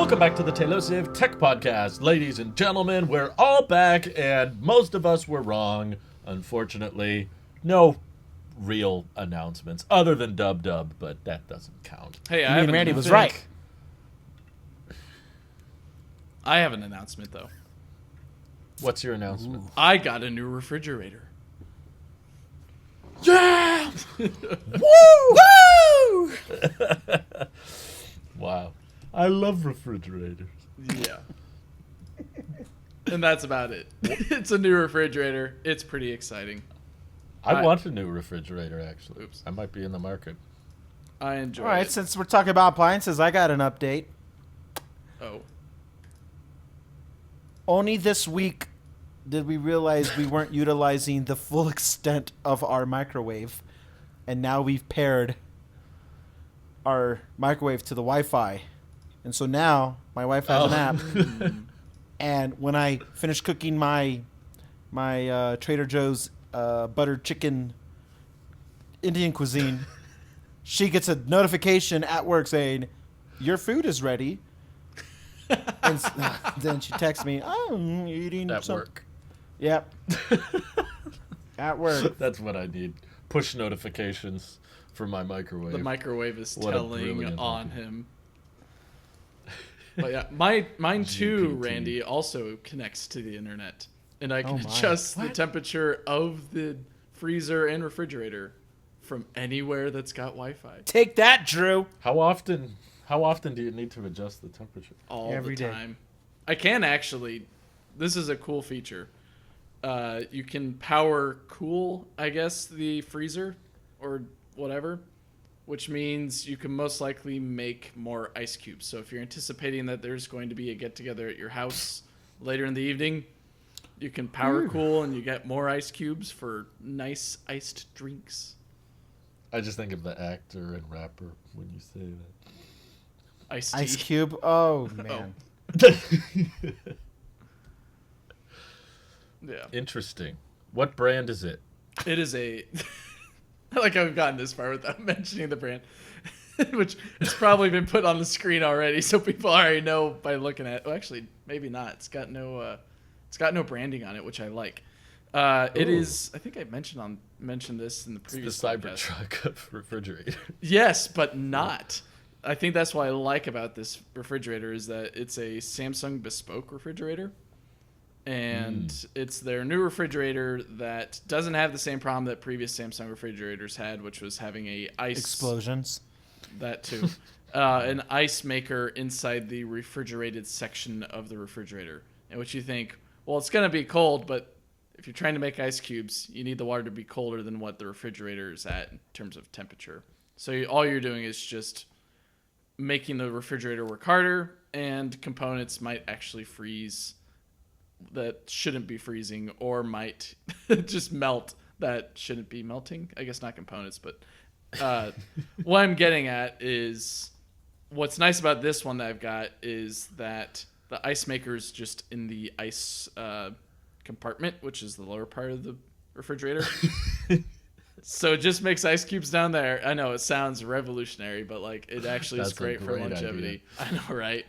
Welcome back to the Tailosive Tech Podcast. Ladies and gentlemen, we're all back, and most of us were wrong, unfortunately. No real announcements, other than Dub, but that doesn't count. Hey, I mean, Randy was right. I have an announcement, though. What's your announcement? I got a new refrigerator. Yeah! Woo! Wow. I love refrigerators. Yeah. And that's about it. It's a new refrigerator. It's pretty exciting. I want a new refrigerator, actually. Oops. I might be in the market. I enjoy it. All right, since we're talking about appliances, I got an update. Oh. Only this week did we realize we weren't utilizing the full extent of our microwave. And now we've paired our microwave to the Wi-Fi. And so now my wife has an app. And when I finish cooking my Trader Joe's buttered chicken Indian cuisine, she gets a notification at work saying, "Your food is ready." And then she texts me, "Oh, I'm eating At some-" work. Yep. At work. That's what I need. Push notifications for my microwave. The microwave is What a telling brilliant on idea. him. But yeah, mine too, GPT. Randy, also connects to the internet. And I can Oh my. adjust the What? temperature of the freezer and refrigerator from anywhere that's got Wi-Fi. Take that, Drew. How often do you need to adjust the temperature? All Every the day. time. I can actually. This is a cool feature. You can power cool, I guess, the freezer or whatever, which means you can most likely make more ice cubes. So if you're anticipating that there's going to be a get-together at your house later in the evening, you can power cool and you get more ice cubes for nice iced drinks. I just think of the actor and rapper when you say that. Iced Ice tea. Cube. Oh, man. Yeah. Interesting. What brand is it? It is a... I like how we've gotten this far without mentioning the brand, which has probably been put on the screen already, so people already know by looking at it. Well, actually, maybe not. It's got no branding on it, which I like. It is... I think I mentioned this in the It's the previous podcast. Cybertruck of refrigerator. Yes, but not. I think that's what I like about this refrigerator is that it's a Samsung bespoke refrigerator. And it's their new refrigerator that doesn't have the same problem that previous Samsung refrigerators had, which was having a ice... Explosions. That too. An ice maker inside the refrigerated section of the refrigerator. In which you think, well, it's going to be cold, but if you're trying to make ice cubes, you need the water to be colder than what the refrigerator is at in terms of temperature. So all you're doing is just making the refrigerator work harder, and components might actually freeze that shouldn't be freezing, or might just melt that shouldn't be melting. I guess not components, but what I'm getting at is what's nice about this one that I've got is that the ice maker's just in the ice compartment, which is the lower part of the refrigerator. So it just makes ice cubes down there. I know it sounds revolutionary, but like it actually is That's a great for great longevity. I know, right?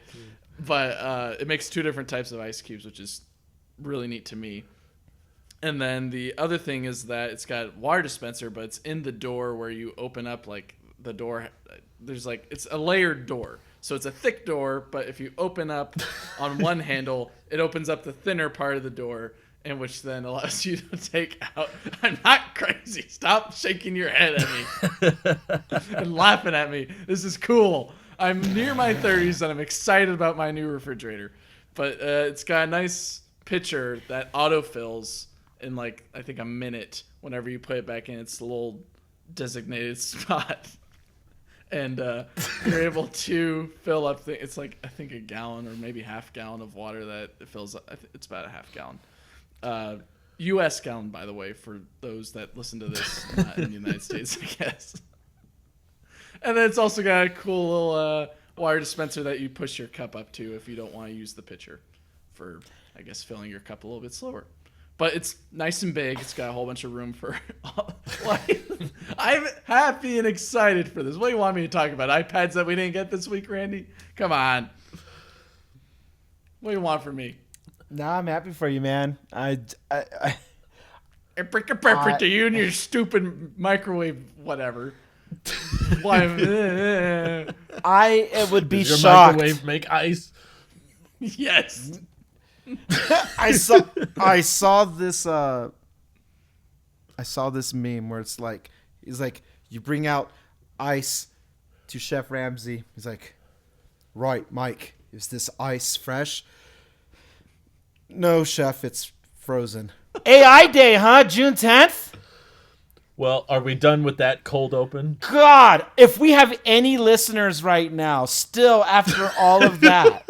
But it makes two different types of ice cubes, which is really neat to me. And then the other thing is that it's got water dispenser, but it's in the door where you open up like the door. There's like, it's a layered door. So it's a thick door, but if you open up on one handle, it opens up the thinner part of the door, and which then allows you to take out. I'm not crazy. Stop shaking your head at me and laughing at me. This is cool. I'm near my 30s and I'm excited about my new refrigerator. But it's got a nice pitcher that autofills in like, I think a minute whenever you put it back in its little designated spot. And you're able to fill up it's like, I think a gallon or maybe half gallon of water that it fills up. It's about a half gallon. U.S. gallon, by the way, for those that listen to this not in the United States, I guess. And then it's also got a cool little water dispenser that you push your cup up to if you don't want to use the pitcher for, I guess, filling your cup a little bit slower. But it's nice and big. It's got a whole bunch of room for... I'm happy and excited for this. What do you want me to talk about? iPads that we didn't get this week, Randy? Come on. What do you want from me? Nah, I'm happy for you, man. I To you and your stupid microwave, whatever. Why? I would be Does your shocked. microwave make ice? Yes. I saw this meme where it's like he's like, you bring out ice to Chef Ramsay. He's like, right, Mike, is this ice fresh? No, Chef, it's frozen. AI Day, huh? June 10th? Well, are we done with that cold open? God, if we have any listeners right now, still after all of that,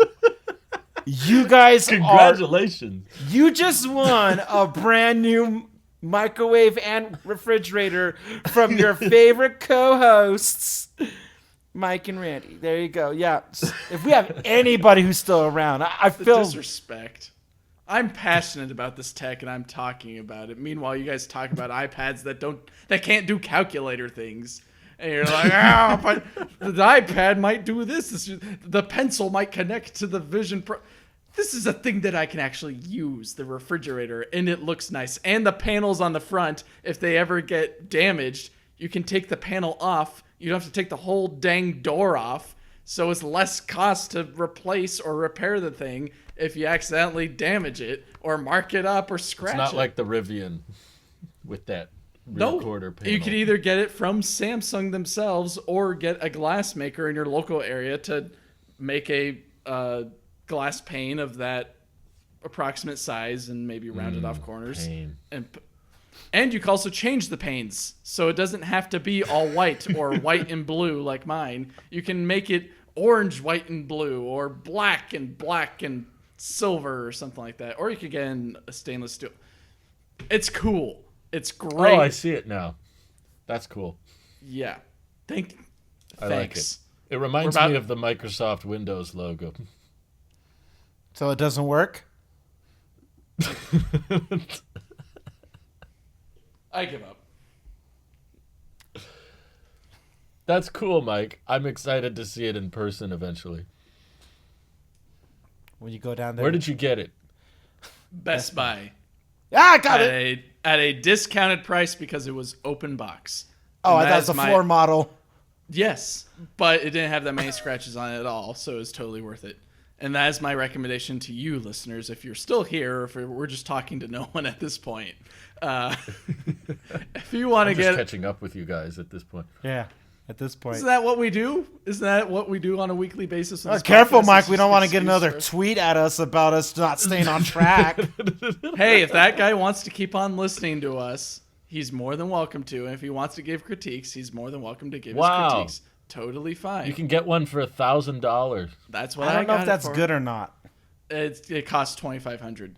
you guys Congratulations. you just won a brand new microwave and refrigerator from your favorite co-hosts, Mike and Randy. There you go. Yeah. If we have anybody who's still around, I feel Disrespect. I'm passionate about this tech and I'm talking about it. Meanwhile, you guys talk about iPads that can't do calculator things. And you're like, but the iPad might do this. The pencil might connect to the Vision Pro. This is a thing that I can actually use, the refrigerator, and it looks nice. And the panels on the front, if they ever get damaged, you can take the panel off. You don't have to take the whole dang door off. So it's less cost to replace or repair the thing if you accidentally damage it or mark it up or scratch it. It's not like the Rivian with that recorder panel. You could either get it from Samsung themselves or get a glass maker in your local area to make a glass pane of that approximate size and maybe rounded off corners. Pane. And you can also change the panes, so it doesn't have to be all white or white and blue like mine. You can make it orange, white, and blue, or black and silver or something like that. Or you could get in a stainless steel. It's cool. It's great. Oh, I see it now. That's cool. Yeah. I like it. Thanks. It reminds me of the Microsoft Windows logo. So it doesn't work? I give up. That's cool, Mike. I'm excited to see it in person eventually. When you go down there. Where did you get it? Best Buy. Ah, I got it. At a discounted price because it was open box. Oh, And I thought it was a floor model. Yes, but it didn't have that many scratches on it at all, so it was totally worth it. And that is my recommendation to you, listeners, if you're still here, or if we're just talking to no one at this point. If you want to just catching up with you guys at this point. Yeah, at this point. Isn't that what we do? Isn't that what we do on a weekly basis? Careful, Mike. We don't want to get another tweet at us about us not staying on track. Hey, if that guy wants to keep on listening to us, he's more than welcome to. And if he wants to give critiques, he's more than welcome to give his critiques. Totally fine. You can get one for $1,000. That's what I don't know if that's good or not. It costs $2,500.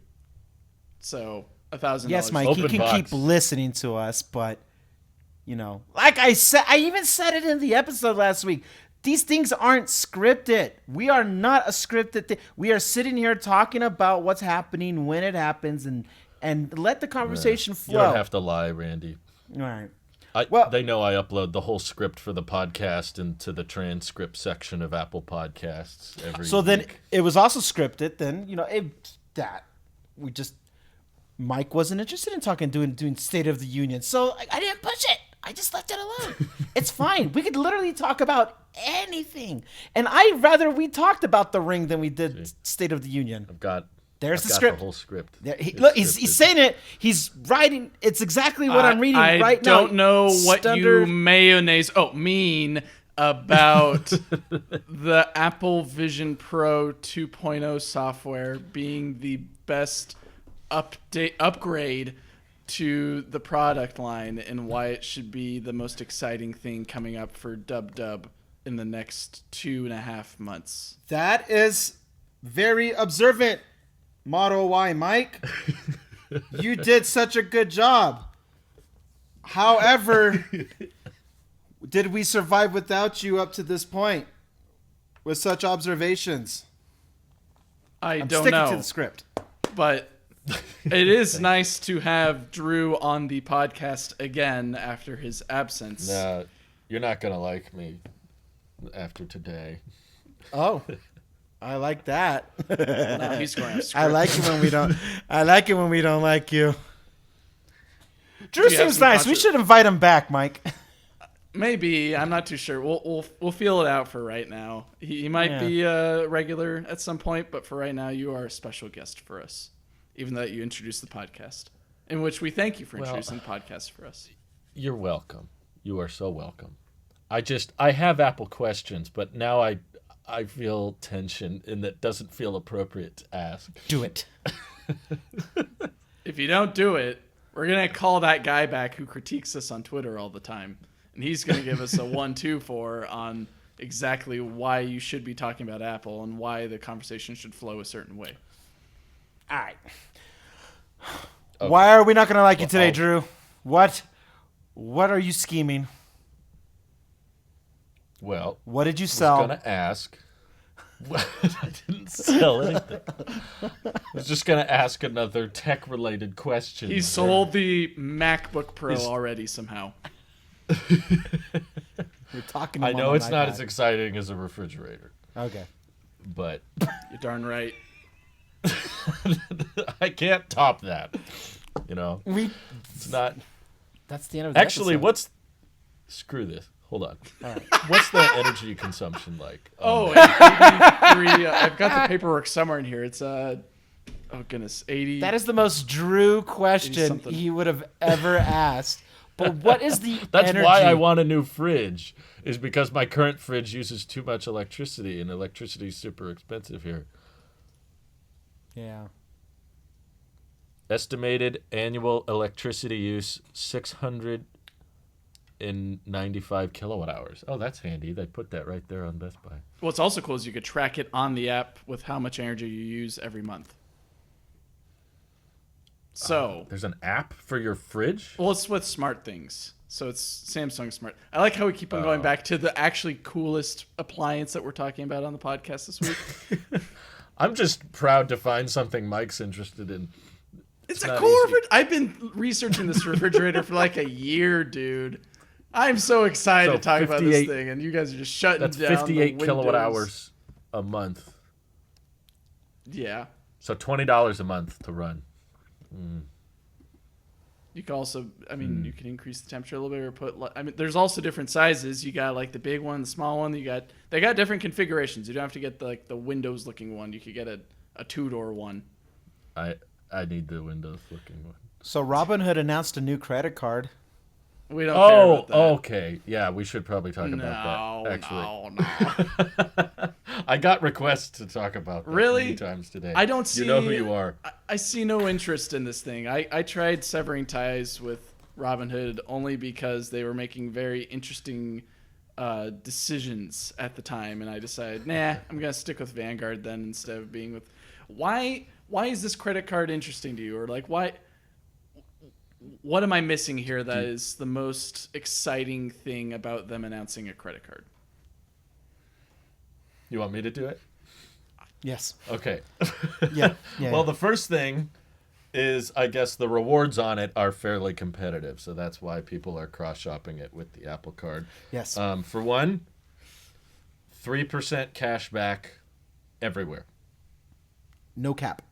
So $1,000. Yes, Mike, Open you can box. keep listening to us, but you know, like I said, I even said it in the episode last week. These things aren't scripted. We are not a scripted thing. We are sitting here talking about what's happening when it happens, and let the conversation flow. You don't have to lie, Randy. All right. They know I upload the whole script for the podcast into the transcript section of Apple Podcasts every week. Then it was also scripted. Then Mike wasn't interested in doing State of the Union, so I didn't push it. I just left it alone. It's fine. We could literally talk about anything, and I'd rather we talked about the Ring than we did State of the Union. I've got the script. The whole script. Look, he's saying it. He's writing. It's exactly what I'm reading right now. I don't know what you mean about the Apple Vision Pro 2.0 software being the best upgrade to the product line and why it should be the most exciting thing coming up for Dub in the next 2.5 months. That is very observant, Model Y Mike. You did such a good job. However, did we survive without you up to this point with such observations? I'm don't sticking know. to the script. But it is nice to have Drew on the podcast again after his absence. No, you're not going to like me after today. Oh. I like that. No, he's going off script. I like it when we don't. I like it when we don't like you. Drew you have seems some nice. We should invite him back, Mike. Maybe. I'm not too sure. We'll feel it out for right now. He might be a regular at some point, but for right now, you are a special guest for us. Even though you introduced the podcast, in which we thank you for introducing the podcast for us. You're welcome. You are so welcome. I have Apple questions, but now I feel tension, and that doesn't feel appropriate to ask. Do it. If you don't do it, we're going to call that guy back who critiques us on Twitter all the time. And he's going to give us a 1-2-4 on exactly why you should be talking about Apple and why the conversation should flow a certain way. All right. Okay. Why are we not going to like you today, I'll- Drew? What are you scheming? Well, What did you I sell? was going to ask. I didn't sell anything. I was just going to ask another tech-related question. He sold the MacBook Pro already somehow. We're talking. I him know on it's an not iPad. as exciting as a refrigerator, Okay. but You're darn right. I can't top that. You know, it's not. That's the end of the Actually, episode. screw this. Hold on. All right. What's the energy consumption like? Oh, 83. I've got the paperwork somewhere in here. It's oh goodness, 80. That is the most Drew question something. he would have ever asked. But what is the That's energy? why I want a new fridge, is because my current fridge uses too much electricity, and electricity is super expensive here. Yeah. Estimated annual electricity use 695 kilowatt hours. Oh, that's handy. They put that right there on Best Buy. What's also cool is you could track it on the app with how much energy you use every month. So, There's an app for your fridge? well, it's with Smart Things. So it's Samsung Smart. I like how we keep on going back to the actually coolest appliance that we're talking about on the podcast this week. I'm just proud to find something Mike's interested in. It's a not cool easy. refrigerator. I've been researching this refrigerator for like a year, dude. I'm so excited So to talk about this 58 thing, and you guys are just shutting That's down 58 the kilowatt windows. hours a month. Yeah. So $20 a month to run. You can also, I mean, you can increase the temperature a little bit or put, I mean, there's also different sizes. You got like the big one, the small one. They got different configurations. You don't have to get the Windows looking one. You could get a 2-door one. I need the Windows looking one. So Robinhood announced a new credit card. We don't care about that. Okay. Yeah, we should probably talk about that, actually. No. I got requests to talk about that Really? many times today. I don't see. You know who you are. I see no interest in this thing. I tried severing ties with Robinhood only because they were making very interesting decisions at the time, and I decided, nah, I'm gonna stick with Vanguard then instead of being with. Why is this credit card interesting to you, or like why? What am I missing here that is the most exciting thing about them announcing a credit card? You want me to do it? Yes. Okay. Yeah. Well, the first thing is, I guess, the rewards on it are fairly competitive, so that's why people are cross-shopping it with the Apple Card. Yes. For one, 3% cash back everywhere. No cap.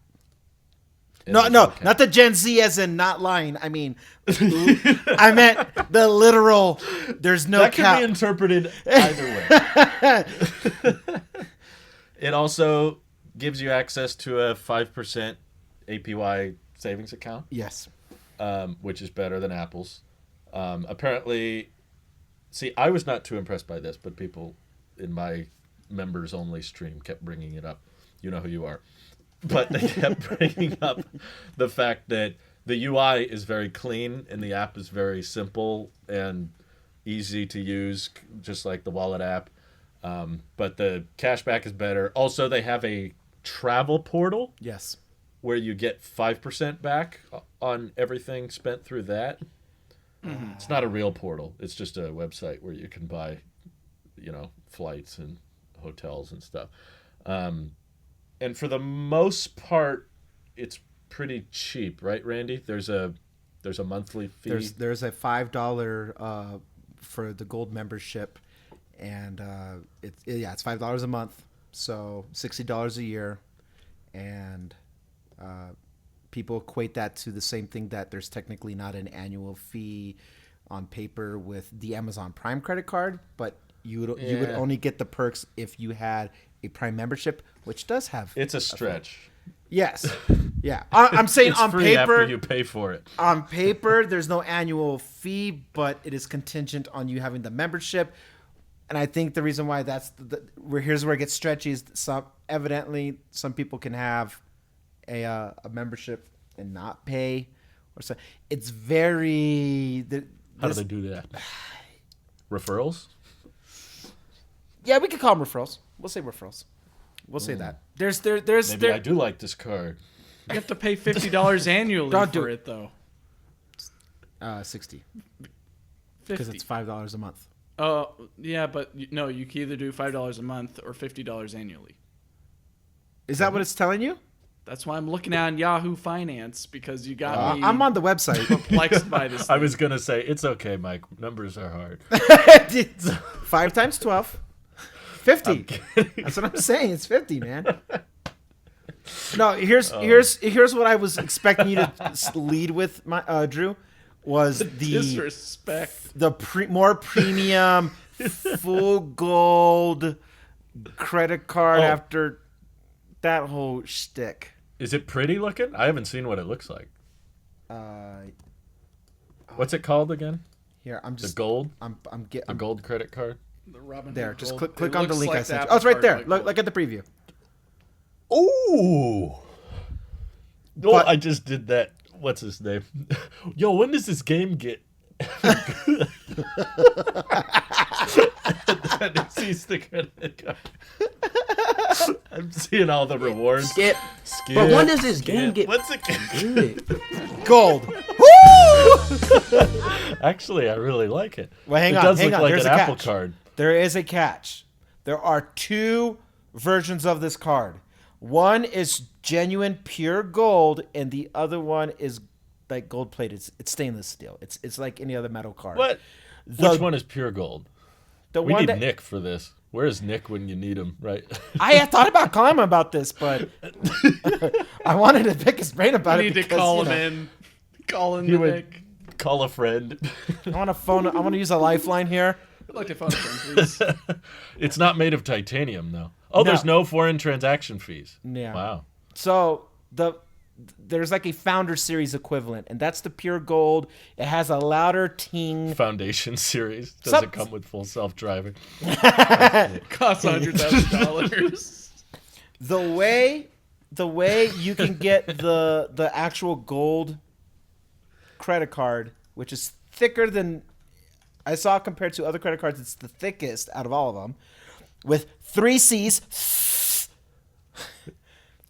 And No, there's no, cap. not the Gen Z as in not lying. I mean, I meant the literal. There's no That cap. can be interpreted either way. It also gives you access to a 5% APY savings account, Yes. which is better than Apple's. Apparently, see, I was not too impressed by this, but people in my members-only stream kept bringing it up. You know who you are. But they kept bringing up the fact that the UI is very clean and the app is very simple and easy to use, just like the wallet app. But the cashback is better. Also, they have a travel portal Yes. where you get 5% back on everything spent through that. Mm-hmm. It's not a real portal. It's just a website where you can buy, flights and hotels and stuff. And for the most part, it's pretty cheap, right, Randy? There's a monthly fee. There's a $5 for the gold membership, and it's $5 a month So $60 a year, and people equate that to the same thing, that there's technically not an annual fee on paper with the Amazon Prime credit card, but you would only get the perks if you had a Prime membership, which does have. It's a stretch. Yes. Yeah. I'm saying It's on free paper, after you pay for it. on paper, there's no annual fee, but it is contingent on you having the membership. And I think the reason why here's where it gets stretchy is evidently some people can have a membership and not pay, or so. It's very. How do they do that? Referrals? Yeah, we could call them referrals. We'll say referrals. We'll say that. Maybe I do like this card. You have to pay $50 annually for it, though. 60. Because it's $5 a month. Oh, yeah, but no, you can either do $5 a month or $50 annually. Is that what it's telling you? That's why I'm looking on Yahoo Finance, because you got me. I'm on the website. Perplexed by this. I was gonna say it's okay, Mike. Numbers are hard. 5 times 12. 50. That's what I'm saying. It's 50, man. No, here's what I was expecting you to lead with, Drew, was the disrespect. The more premium, full gold credit card after that whole shtick. Is it pretty looking? I haven't seen what it looks like. What's it called again? Here, I'm just the gold. I'm the gold credit card. The Robinhood there. Just gold. click on the link like I sent you. the Oh, it's right Apple there. card, Look at the preview. Ooh. No, I just did that. What's his name? Yo, when does this game get good? And it sees the credit card. I'm seeing all the rewards. Skip. Skip. But when does this game get What's it? good? Gold. Actually, I really like it. Well, hang it on, does hang look on. like There's an a Apple catch. card. There is a catch. There are 2 versions of this card. One is genuine pure gold, and the other one is like gold plated. It's stainless steel. It's like any other metal card. What? Which one is pure gold? We need Nick for this. Where is Nick when you need him, right? I had thought about calling him about this, but I wanted to pick his brain about You it. need to call him in. Call in He would Nick. call a friend. I want to use a lifeline here. I'd like to phone a friend, please. It's not made of titanium, though. Oh, No. there's no foreign transaction fees. Yeah. Wow. So there's like a Founder Series equivalent, and that's the pure gold. It has a louder ting. Foundation series. Does it come with full self-driving? Costs $100,000. The way you can get the actual gold credit card, which is thicker than I saw compared to other credit cards, it's the thickest out of all of them, with 3 C's.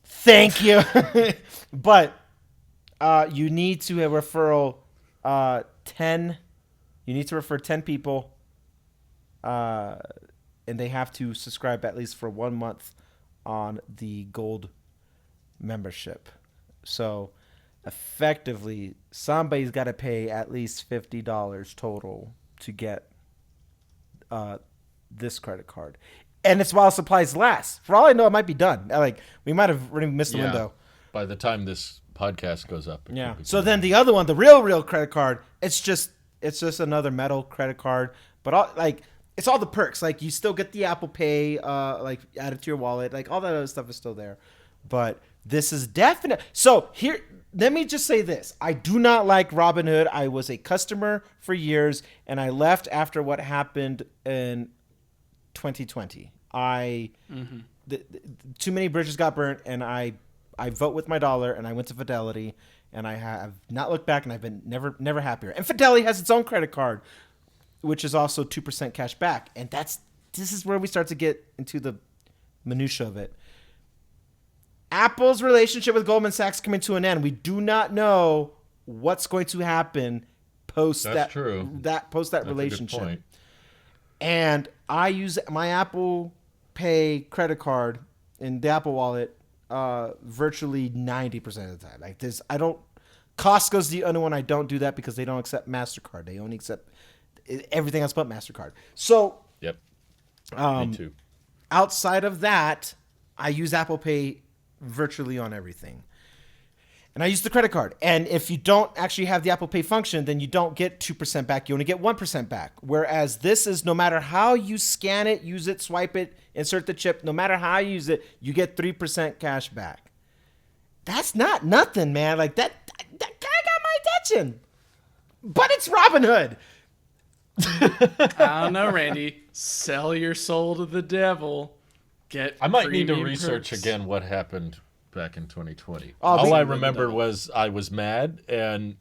Thank you. But you need to referral 10. You need to refer 10 people, and they have to subscribe at least for 1 month on the gold membership. So effectively, somebody's got to pay at least $50 total to get this credit card. And it's while supplies last. For all I know, it might be done. Like, we might have already missed the window. By the time this podcast goes up. Yeah. So then the other one, the real credit card, it's just another metal credit card, but it's all the perks. Like, you still get the Apple Pay, like, added to your wallet. Like, all that other stuff is still there. But this is definite. So here, let me just say this. I do not like Robinhood. I was a customer for years, and I left after what happened in 2020. Too many bridges got burnt, and I vote with my dollar, and I went to Fidelity, and I have not looked back, and I've been never happier. And Fidelity has its own credit card, which is also 2% cash back, and this is where we start to get into the minutia of it. Apple's relationship with Goldman Sachs coming to an end. We do not know what's going to happen post That's that true. Post that That's relationship. a good point. And I use my Apple Pay credit card in the Apple Wallet virtually 90% of the time. Like this, Costco's the only one I don't do that because they don't accept MasterCard. They only accept everything else but MasterCard. So, Yep. Me too. outside of that, I use Apple Pay virtually on everything. And I use the credit card. And if you don't actually have the Apple Pay function, then you don't get 2% back. You only get 1% back. Whereas this is no matter how you scan it, use it, swipe it, insert the chip, no matter how you use it, you get 3% cash back. That's not nothing, man. Like that guy got my attention. But it's Robinhood. I don't know, Randy. Sell your soul to the devil. I might need to premium research perks. again what happened back in 2020. Oh, All we- I remember was I was mad and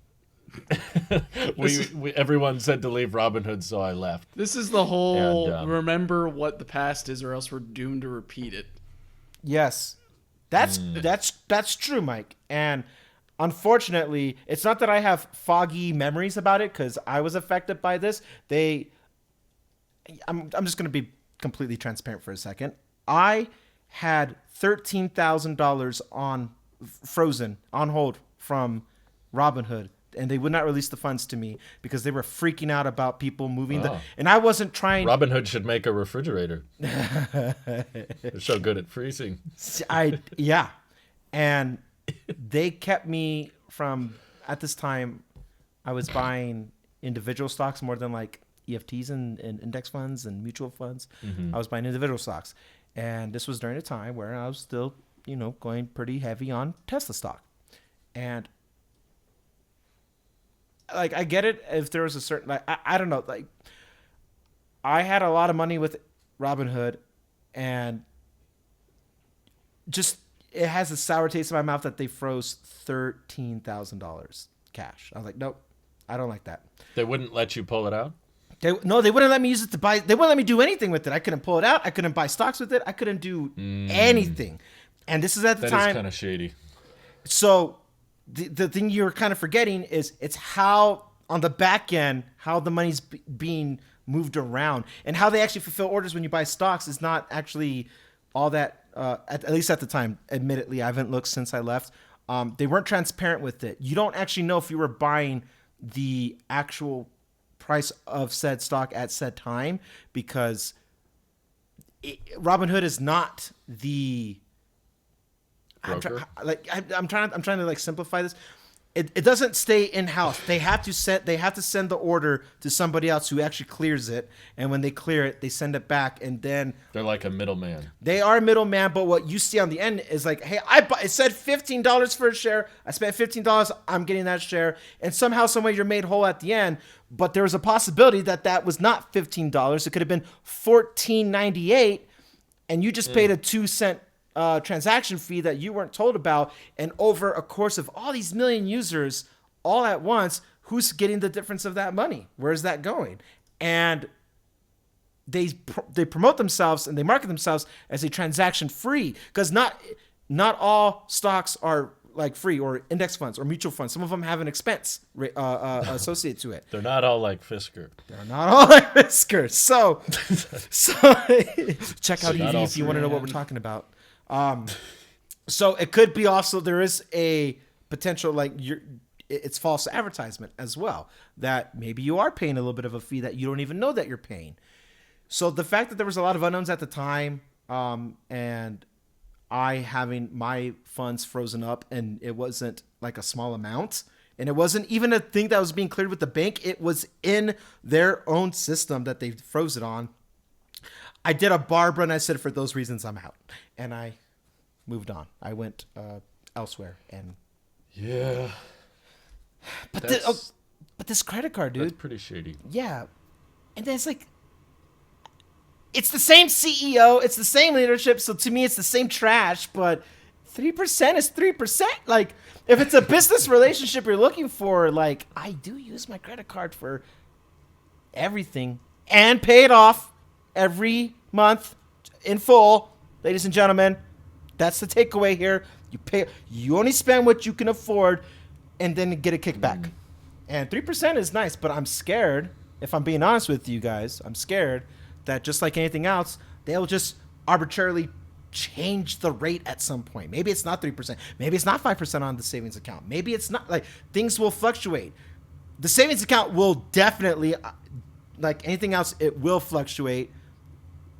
everyone said to leave Robinhood, so I left. This is the whole And, remember what the past is, or else we're doomed to repeat it. Yes. That's true, Mike. And unfortunately, it's not that I have foggy memories about it because I was affected by this. I'm just going to be completely transparent for a second. I had $13,000 on frozen on hold from Robinhood, and they would not release the funds to me because they were freaking out about people moving Oh. and I wasn't trying. Robinhood should make a refrigerator. They're so good at freezing. Yeah. And they kept me from, at this time, I was buying individual stocks more than like EFTs and index funds and mutual funds. I was buying individual stocks. And this was during a time where I was still, going pretty heavy on Tesla stock. And like, I get it if there was a certain, like, I don't know, like, I had a lot of money with Robinhood and just, it has a sour taste in my mouth that they froze $13,000 cash. I was like, nope, I don't like that. They wouldn't let you pull it out? They wouldn't let me use it to buy. They wouldn't let me do anything with it. I couldn't pull it out. I couldn't buy stocks with it. I couldn't do anything. And this is at the That time. is kind of shady. So the thing you're kind of forgetting is it's how on the back end, how the money's being moved around and how they actually fulfill orders when you buy stocks is not actually all that, at least at the time. Admittedly, I haven't looked since I left. They weren't transparent with it. You don't actually know if you were buying the actual price of said stock at said time because Robinhood is not the Broker? I'm trying to like simplify this. It doesn't stay in house. They have to send the order to somebody else who actually clears it, and when they clear it, they send it back, and then They're like a middleman. they are a middleman. But what you see on the end is like, hey, it said $15 for a share. I spent $15. I'm getting that share, and somehow, some way, you're made whole at the end. But there was a possibility that was not $15. It could have been $14.98, and you just paid a 2-cent transaction fee that you weren't told about. And over a course of all these million users all at once, who's getting the difference of that money? Where's that going? And they promote themselves and they market themselves as a transaction free because not all stocks are like free or index funds or mutual funds. Some of them have an expense associated to it. They're not all like Fisker. They're not all like Whiskers. So check out Not EV all if you want to know what we're talking about. So it could be also, there is a potential, like it's false advertisement as well, that maybe you are paying a little bit of a fee that you don't even know that you're paying. So the fact that there was a lot of unknowns at the time, and I having my funds frozen up, and it wasn't like a small amount, and it wasn't even a thing that was being cleared with the bank. It was in their own system that they froze it on. I did a Barbara and I said, for those reasons, I'm out. And I moved on. I went elsewhere. And Yeah. But That's- but this credit card, dude. That's pretty shady. Yeah. And then it's like, it's the same CEO. It's the same leadership. So to me, it's the same trash. But 3% is 3%. Like, if it's a business relationship you're looking for, like, I do use my credit card for everything and pay it off every month in full. Ladies and gentlemen, that's the takeaway here. You only spend what you can afford and then get a kickback. And 3% is nice, but I'm scared, if I'm being honest with you guys, I'm scared that just like anything else, they'll just arbitrarily change the rate at some point. Maybe it's not 3%. Maybe it's not 5% on the savings account. Maybe it's not. Like, things will fluctuate. The savings account will definitely, like anything else, it will fluctuate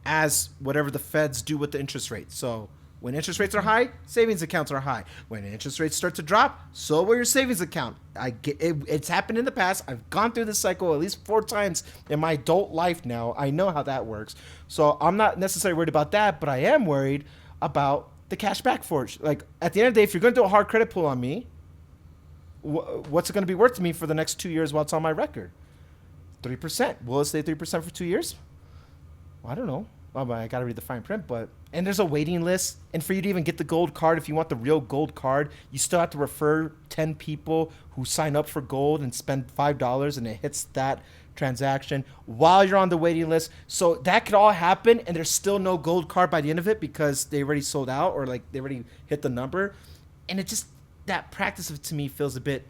as whatever the feds do with the interest rate. So When interest rates are high, savings accounts are high. When interest rates start to drop, so will your savings account. I get it, it's happened in the past. I've gone through this cycle at least 4 times in my adult life now. I know how that works. So I'm not necessarily worried about that, but I am worried about the cash back for it. Like, at the end of the day, if you're going to do a hard credit pull on me, what's it going to be worth to me for the next 2 years while it's on my record? 3%. Will it stay 3% for 2 years? Well, I don't know. Well, I got to read the fine print, and there's a waiting list. And for you to even get the gold card, if you want the real gold card, you still have to refer 10 people who sign up for gold and spend $5, and it hits that transaction while you're on the waiting list. So that could all happen, and there's still no gold card by the end of it because they already sold out or like they already hit the number. And it just, that practice of, to me, feels a bit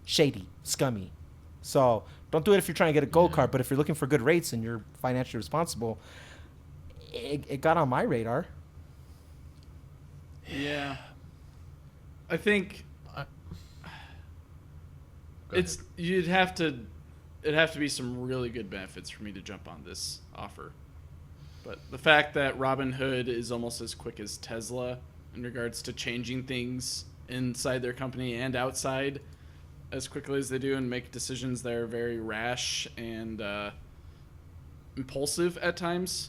shady, scummy. So don't do it if you're trying to get a gold card, but if you're looking for good rates and you're financially responsible, it got on my radar. Yeah. I think it'd have to be some really good benefits for me to jump on this offer. But the fact that Robinhood is almost as quick as Tesla in regards to changing things inside their company and outside as quickly as they do and make decisions that are very rash and impulsive at times,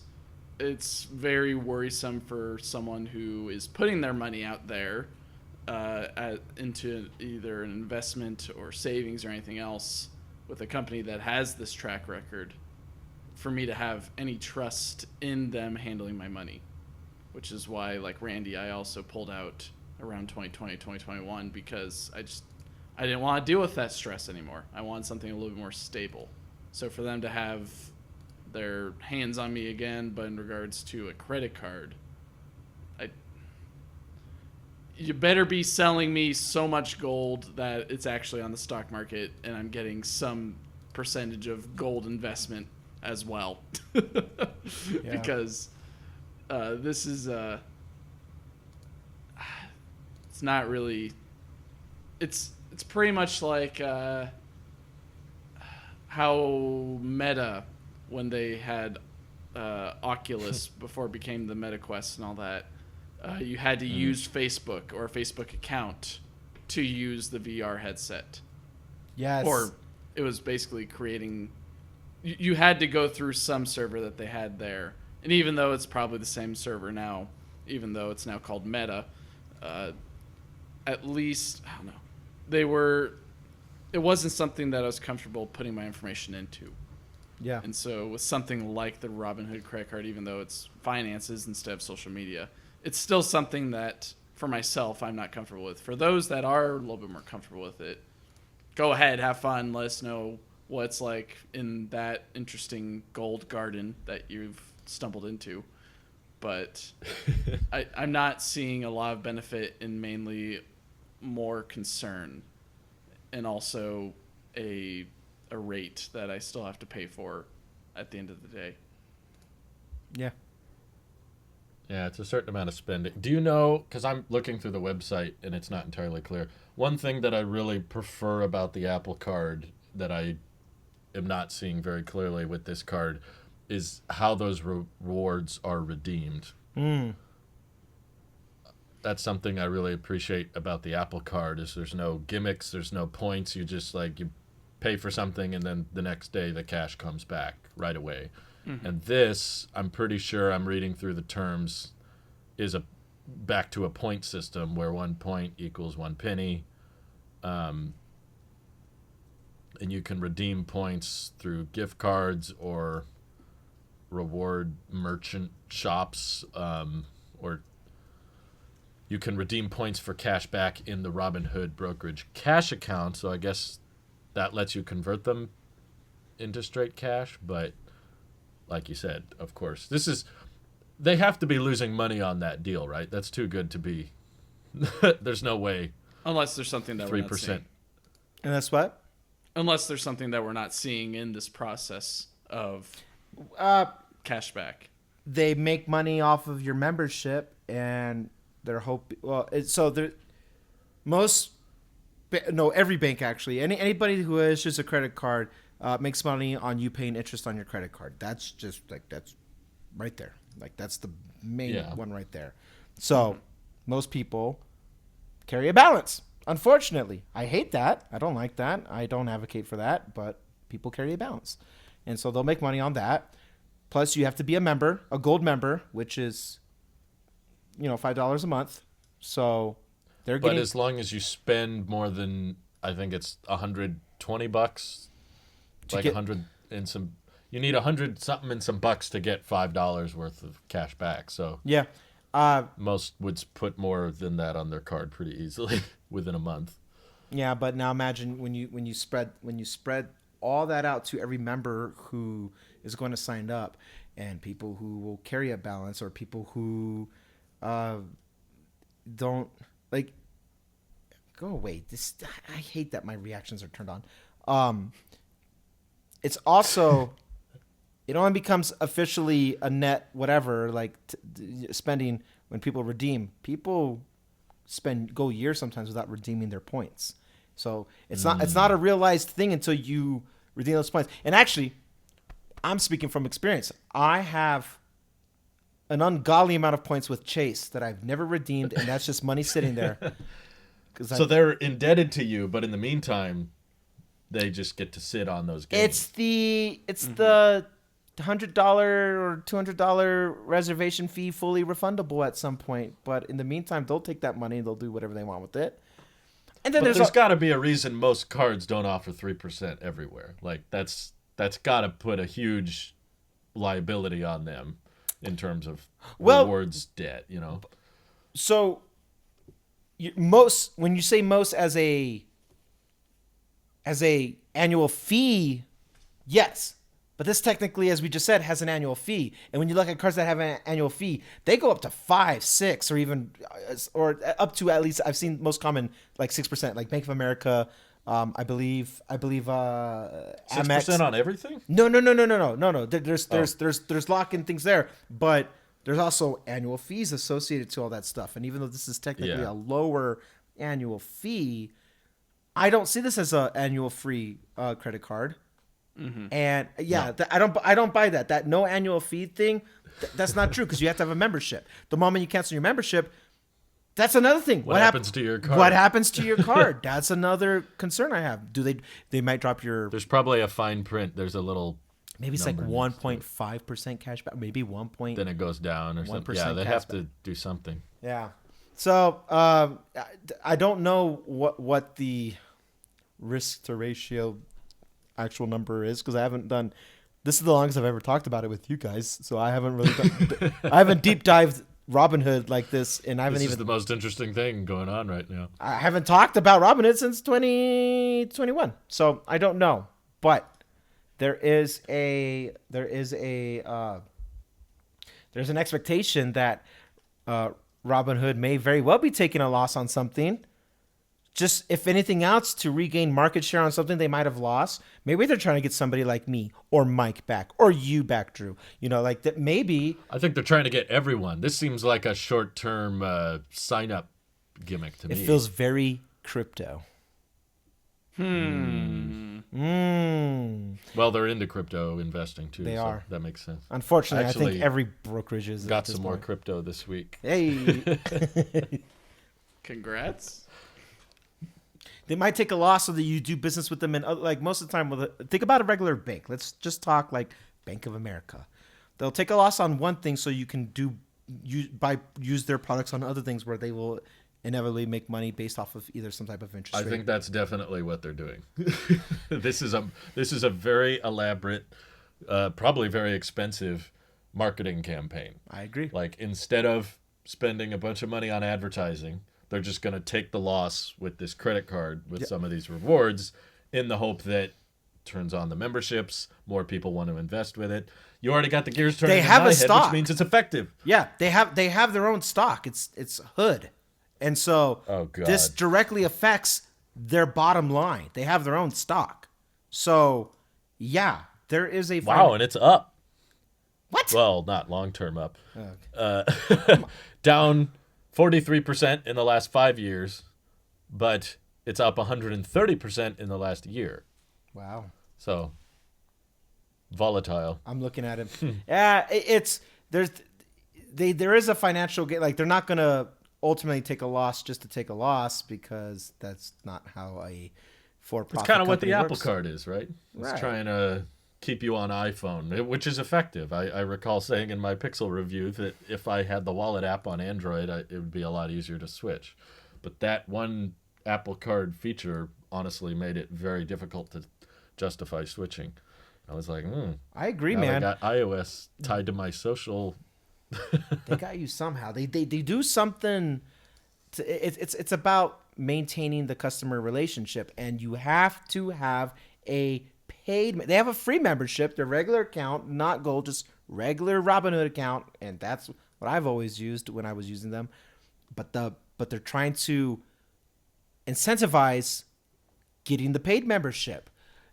it's very worrisome for someone who is putting their money out there into either an investment or savings or anything else with a company that has this track record, for me to have any trust in them handling my money, which is why, like Randy, I also pulled out around 2020, 2021 because I didn't want to deal with that stress anymore. I wanted something a little bit more stable. So for them to have their hands on me again, but in regards to a credit card, you better be selling me so much gold that it's actually on the stock market and I'm getting some percentage of gold investment as well. Because this is it's not really, it's pretty much like how Meta, when they had Oculus before it became the MetaQuest and all that, you had to use Facebook or a Facebook account to use the VR headset. Yes. Or it was basically creating, you had to go through some server that they had there. And even though it's probably the same server now, even though it's now called Meta, at least, I don't know, it wasn't something that I was comfortable putting my information into. Yeah. And so with something like the Robinhood credit card, even though it's finances instead of social media, it's still something that, for myself, I'm not comfortable with. For those that are a little bit more comfortable with it, go ahead, have fun, let us know what it's like in that interesting gold garden that you've stumbled into. But I'm not seeing a lot of benefit in mainly more concern and also a rate that I still have to pay for at the end of the day. Yeah. Yeah, it's a certain amount of spending. Do you know, because I'm looking through the website and it's not entirely clear, one thing that I really prefer about the Apple Card that I am not seeing very clearly with this card is how those rewards are redeemed. That's something I really appreciate about the Apple Card is there's no gimmicks, there's no points. You just you pay for something and then the next day the cash comes back right away. And this, I'm pretty sure I'm reading through the terms, is back to a point system where 1 point equals 1 penny. And you can redeem points through gift cards or reward merchant shops, or you can redeem points for cash back in the Robinhood brokerage cash account. So I guess that lets you convert them into straight cash, but like you said, of course, they have to be losing money on that deal, right? That's too good to be. There's no way. Unless there's something that 3%. We're not seeing. And that's what? Unless there's something that we're not seeing in this process of cashback. They make money off of your membership, and they're hoping. Well, every bank actually. Anybody who issues a credit card makes money on you paying interest on your credit card. That's just that's right there. That's the main one right there. So most people carry a balance. Unfortunately, I hate that. I don't like that. I don't advocate for that, but people carry a balance. And so they'll make money on that. Plus, you have to be a member, a gold member, which is, $5 a month. So they're But getting. as long as you spend more than, I think it's $120, like get- 100 and some. You need 100 something and some bucks to get $5 worth of cash back. So Yeah. most would put more than that on their card pretty easily within a month. Yeah, but now imagine when you spread all that out to every member who is going to sign up, and people who will carry a balance, or people who don't like. Go away. I hate that my reactions are turned on. It's also it only becomes officially a net whatever spending when people redeem. People go years sometimes without redeeming their points. So it's not a realized thing until you redeem those points. And actually, I'm speaking from experience. I have an ungodly amount of points with Chase that I've never redeemed, and that's just money sitting there. So they're indebted to you, but in the meantime, they just get to sit on those games. It's the $100 or $200 reservation fee fully refundable at some point, but in the meantime, they'll take that money and they'll do whatever they want with it. And then But there's got to be a reason most cards don't offer 3% everywhere. Like that's got to put a huge liability on them in terms of rewards debt. So when you say most as a annual fee, yes. But this technically, as we just said, has an annual fee. And when you look at cards that have an annual fee, they go up to 5, 6, or even, or up to at least, I've seen most common like 6%, like Bank of America. I believe Amex. 6% on everything? No. There's lock-in things there, but there's also annual fees associated to all that stuff. And even though this is technically a lower annual fee, I don't see this as an annual free credit card. Mm-hmm. And I don't buy that. That no annual fee thing, that's not true, because you have to have a membership. The moment you cancel your membership, that's another thing. What happens to your card? What happens to your card? That's another concern I have. They might drop your. There's probably a fine print. There's a little. Maybe it's like 1.5% cash back. Maybe 1. Then it goes down or something. Yeah, they have to do something. Yeah. So I don't know what the risk to ratio actual number is, because I haven't done. This is the longest I've ever talked about it with you guys, so I haven't really. I haven't deep dived Robinhood like this, and I haven't This is the most interesting thing going on right now. I haven't talked about Robinhood since 2021, so I don't know. But there's an expectation that Robinhood may very well be taking a loss on something. Just, if anything else, to regain market share on something they might have lost. Maybe they're trying to get somebody like me or Mike back or you back, Drew. Like that. Maybe. I think they're trying to get everyone. This seems like a short-term sign-up gimmick to me. It feels very crypto. Well, they're into crypto investing too. They are. That makes sense. Unfortunately, Actually, I think every brokerage is. Got some more crypto this week. Hey. Congrats. They might take a loss so that you do business with them, and like most of the time, think about a regular bank. Let's just talk like Bank of America. They'll take a loss on one thing so you can use their products on other things where they will inevitably make money based off of either some type of interest rate. I think that's definitely what they're doing. This is a very elaborate, probably very expensive marketing campaign. I agree. Like, instead of spending a bunch of money on advertising, they're just going to take the loss with this credit card with some of these rewards in the hope that turns on the memberships, more people want to invest with it. You already got the gears turning in my head, stock, which means it's effective. Yeah, they have their own stock. It's Hood. And so this directly affects their bottom line. They have their own stock. So, yeah, there is a... Wow, and it's up. What? Well, not long-term up. Okay. Down 43% in the last 5 years, but it's up 130% in the last year. Wow. So, volatile. I'm looking at it. Yeah, there is a financial gain. Like they're not gonna ultimately take a loss just to take a loss, because that's not how a for-profit. It's kind of what the company Apple works. Card is, right? It's Right. trying to keep you on iPhone, which is effective. I recall saying in my Pixel review that if I had the Wallet app on Android, it would be a lot easier to switch. But that one Apple Card feature honestly made it very difficult to justify switching. I was like, I agree, now man. I got iOS tied to my social. They got you somehow. They do something. It's about maintaining the customer relationship, and you have to have a paid. They have a free membership, their regular account, not gold, just regular Robinhood account, and that's what I've always used when I was using them. But they're trying to incentivize getting the paid membership.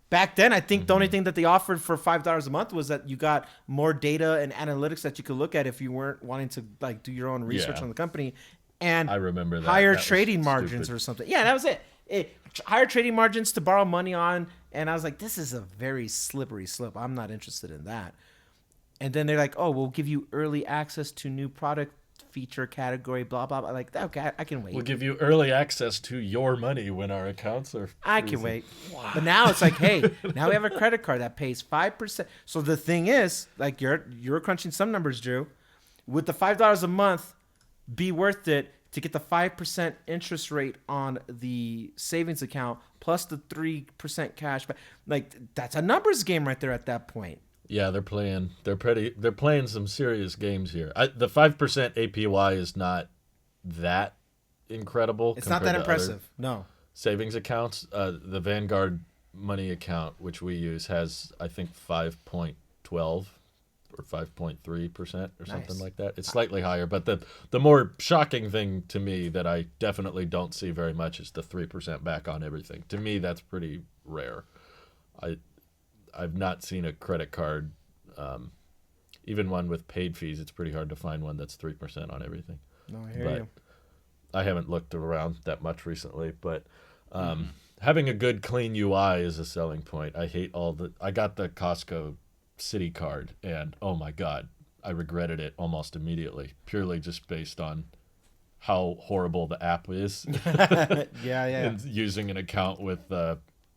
Back then, I think the only thing that they offered for $5 a month was that you got more data and analytics that you could look at if you weren't wanting to like do your own research Yeah. on the company, and I remember that. higher That was trading margins stupid. or something. Yeah, that was it. Higher trading margins to borrow money on, and I was like, this is a very slippery slope. I'm not interested in that. And then they're like, oh, we'll give you early access to new product feature category, blah blah blah. Like, okay, I can wait. We'll give you early access to your money when our accounts are. I can freezing. wait. But now it's like, hey, now we have a credit card that pays 5%. So the thing is, like you're crunching some numbers, Drew. Would the $5 a month be worth it to get the 5% interest rate on the savings account plus the 3% cash back? Like that's a numbers game right there at that point. Yeah, they're playing. They're playing some serious games here. The 5% APY is not that incredible. It's not compared that to other impressive. No. savings accounts. The Vanguard money account, which we use, has I think 5.12 or 5.3% or something Nice. like that. It's slightly higher, but the more shocking thing to me that I definitely don't see very much is the 3% back on everything. To me, that's pretty rare. I've not seen a credit card, even one with paid fees. It's pretty hard to find one that's 3% on everything. No, I hear But you. I haven't looked around that much recently. But having a good, clean UI is a selling point. I hate I got the Costco City card, and oh my God, I regretted it almost immediately, purely just based on how horrible the app is. Yeah. And using an account with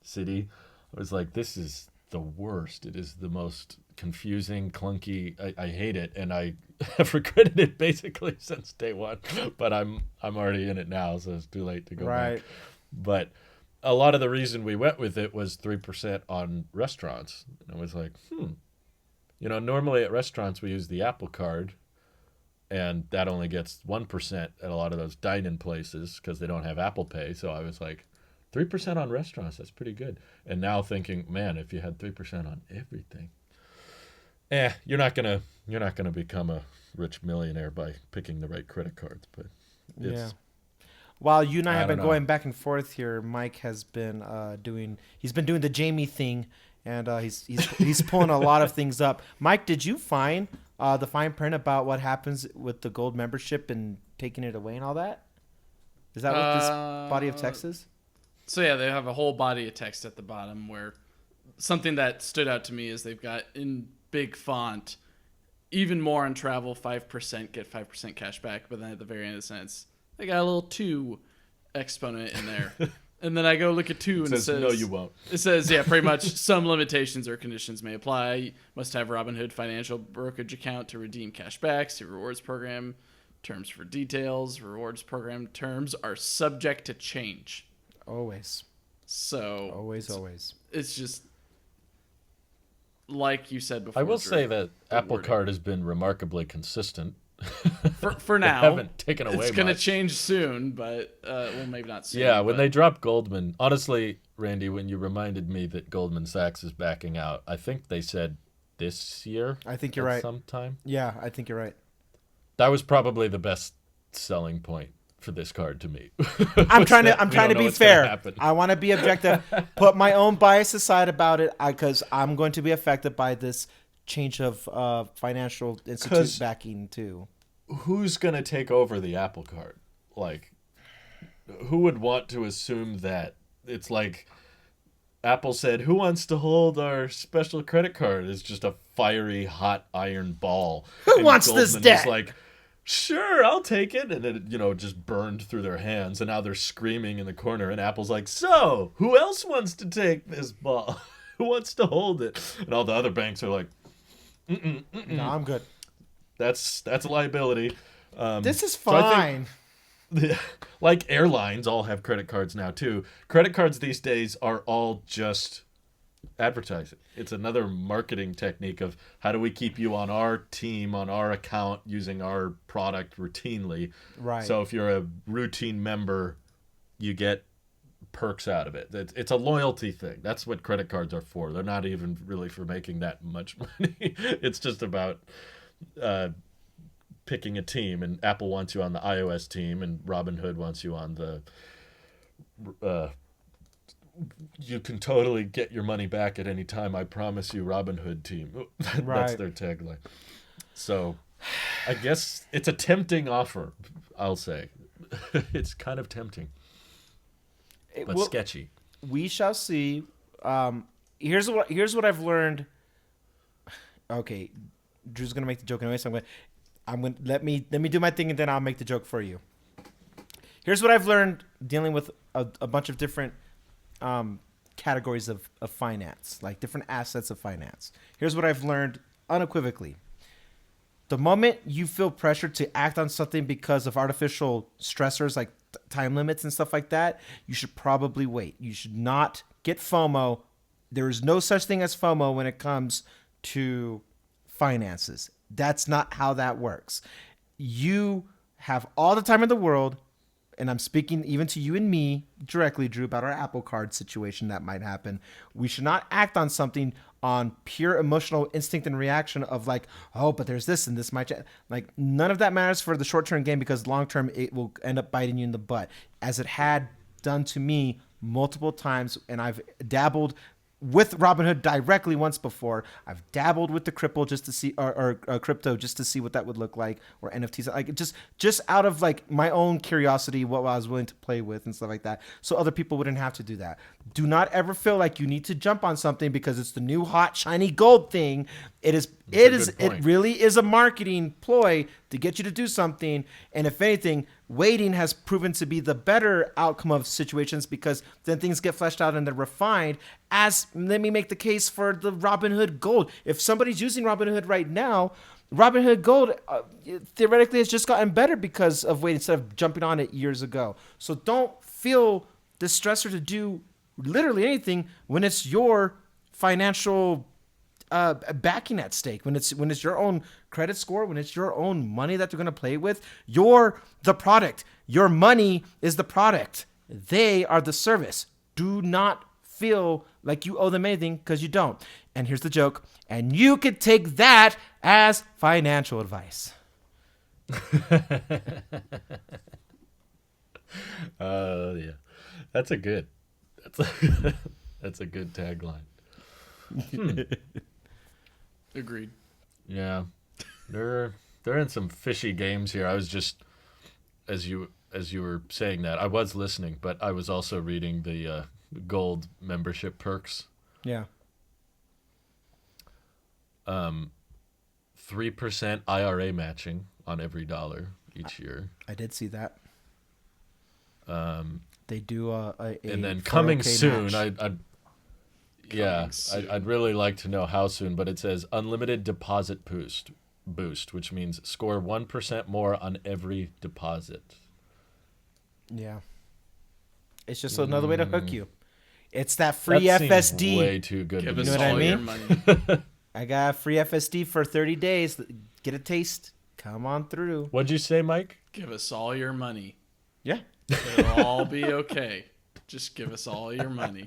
City, I was like, this is the worst. It is the most confusing, clunky. I hate it, and I have regretted it basically since day one. But I'm already in it now, so it's too late to go Right. back. But a lot of the reason we went with it was 3% on restaurants. And I was like, normally at restaurants we use the Apple Card, and that only gets 1% at a lot of those dine-in places because they don't have Apple Pay. So I was like, 3% on restaurants, that's pretty good. And now thinking, man, if you had 3% on everything, you're not gonna become a rich millionaire by picking the right credit cards. But Yeah. While you and I I have been don't know. going back and forth here, Mike has been doing the Jamie thing, and he's pulling a lot of things up. Mike, did you find the fine print about what happens with the gold membership and taking it away and all that? Is that what this body of text is? So yeah, they have a whole body of text at the bottom where something that stood out to me is they've got in big font, even more on travel, 5% get 5% cash back. But then at the very end of the sentence, they got a little 2 exponent in there. And then I go look at 2 and it says, no, you won't. It says, yeah, pretty much some limitations or conditions may apply. You must have Robinhood financial brokerage account to redeem cash back. See rewards program terms for details. Rewards program terms are subject to change. Always. So Always. it's just like you said before. I will Drew, say that the Apple wording. Card has been remarkably consistent. for now. haven't taken away It's gonna much. change soon, but well, maybe not soon. Yeah, when but they dropped Goldman, honestly, Randy, when you reminded me that Goldman Sachs is backing out, I think they said this year. I think you're at right. Sometime. Yeah, I think you're right. That was probably the best selling point for this card to me. I'm trying to We don't know be what's gonna fair. happen. I want to be objective. Put my own bias aside about it, because I'm going to be affected by this change of financial institute 'Cause- backing too. Who's gonna take over the Apple Card? Like, who would want to assume that? It's like Apple said, "Who wants to hold our special credit card?" It's just a fiery hot iron ball. Who And wants this Goldman debt? was like, sure, I'll take it. And then, it just burned through their hands. And now they're screaming in the corner. And Apple's like, so who else wants to take this ball? Who wants to hold it? And all the other banks are like, No, I'm good. that's a liability. This is so I think- fine. like airlines all have credit cards now too. Credit cards these days are all just advertising. It's another marketing technique of how do we keep you on our team, on our account, using our product routinely. Right. So if you're a routine member, you get perks out of it. It's a loyalty thing. That's what credit cards are for. They're not even really for making that much money. It's just about picking a team, and Apple wants you on the iOS team, and Robinhood wants you on the you can totally get your money back at any time, I promise you, Robinhood team. That's Right. their tagline. So I guess it's a tempting offer, I'll say. It's kind of tempting, but Well, sketchy. we shall see. Here's what I've learned. Okay, Drew's gonna make the joke anyway, so I'm gonna let me do my thing, and then I'll make the joke for you. Here's what I've learned dealing with a bunch of different categories of finance, like different assets of finance. Here's what I've learned unequivocally. The moment you feel pressure to act on something because of artificial stressors like time limits and stuff like that, you should probably wait. You should not get FOMO. There is no such thing as FOMO when it comes to finances. That's not how that works. You have all the time in the world, and I'm speaking even to you and me directly, Drew, about our Apple Card situation that might happen. We should not act on something on pure emotional instinct and reaction of like, oh, but there's this and this might, like, none of that matters for the short-term game, because long-term it will end up biting you in the butt, as it had done to me multiple times. And I've dabbled with Robinhood directly once before. I've dabbled with the crypto just to see, or crypto just to see what that would look like, or NFTs, like just out of like my own curiosity, what I was willing to play with and stuff like that, so other people wouldn't have to do that. Do not ever feel like you need to jump on something because it's the new hot shiny gold thing. It really is a marketing ploy to get you to do something. And if anything, waiting has proven to be the better outcome of situations, because then things get fleshed out and they're refined. Let me make the case for the Robinhood Gold. If somebody's using Robinhood right now, Robinhood Gold theoretically has just gotten better because of waiting instead of jumping on it years ago. So don't feel the stressor to do literally anything when it's your financial backing at stake, when it's your own credit score, when it's your own money that they're going to play with. You're the product. Your money is the product. They are the service. Do not feel like you owe them anything, because you don't. And here's the joke. And you could take that as financial advice. Yeah, that's a good tagline. Agreed. Yeah, they're in some fishy games here. I was just, as you were saying that, I was listening, but I was also reading the gold membership perks. Yeah. 3% IRA matching on every dollar each year. I did see that. They do a and then 401k coming soon, match. I'd really like to know how soon, but it says unlimited deposit boost, which means score 1% more on every deposit. Yeah. It's just another way to hook you. It's that free That FSD. seems way too good Give to us be know what I all mean? your money. I got free FSD for 30 days. Get a taste. Come on through. What'd you say, Mike? Give us all your money. Yeah. It'll all be okay. Just give us all your money.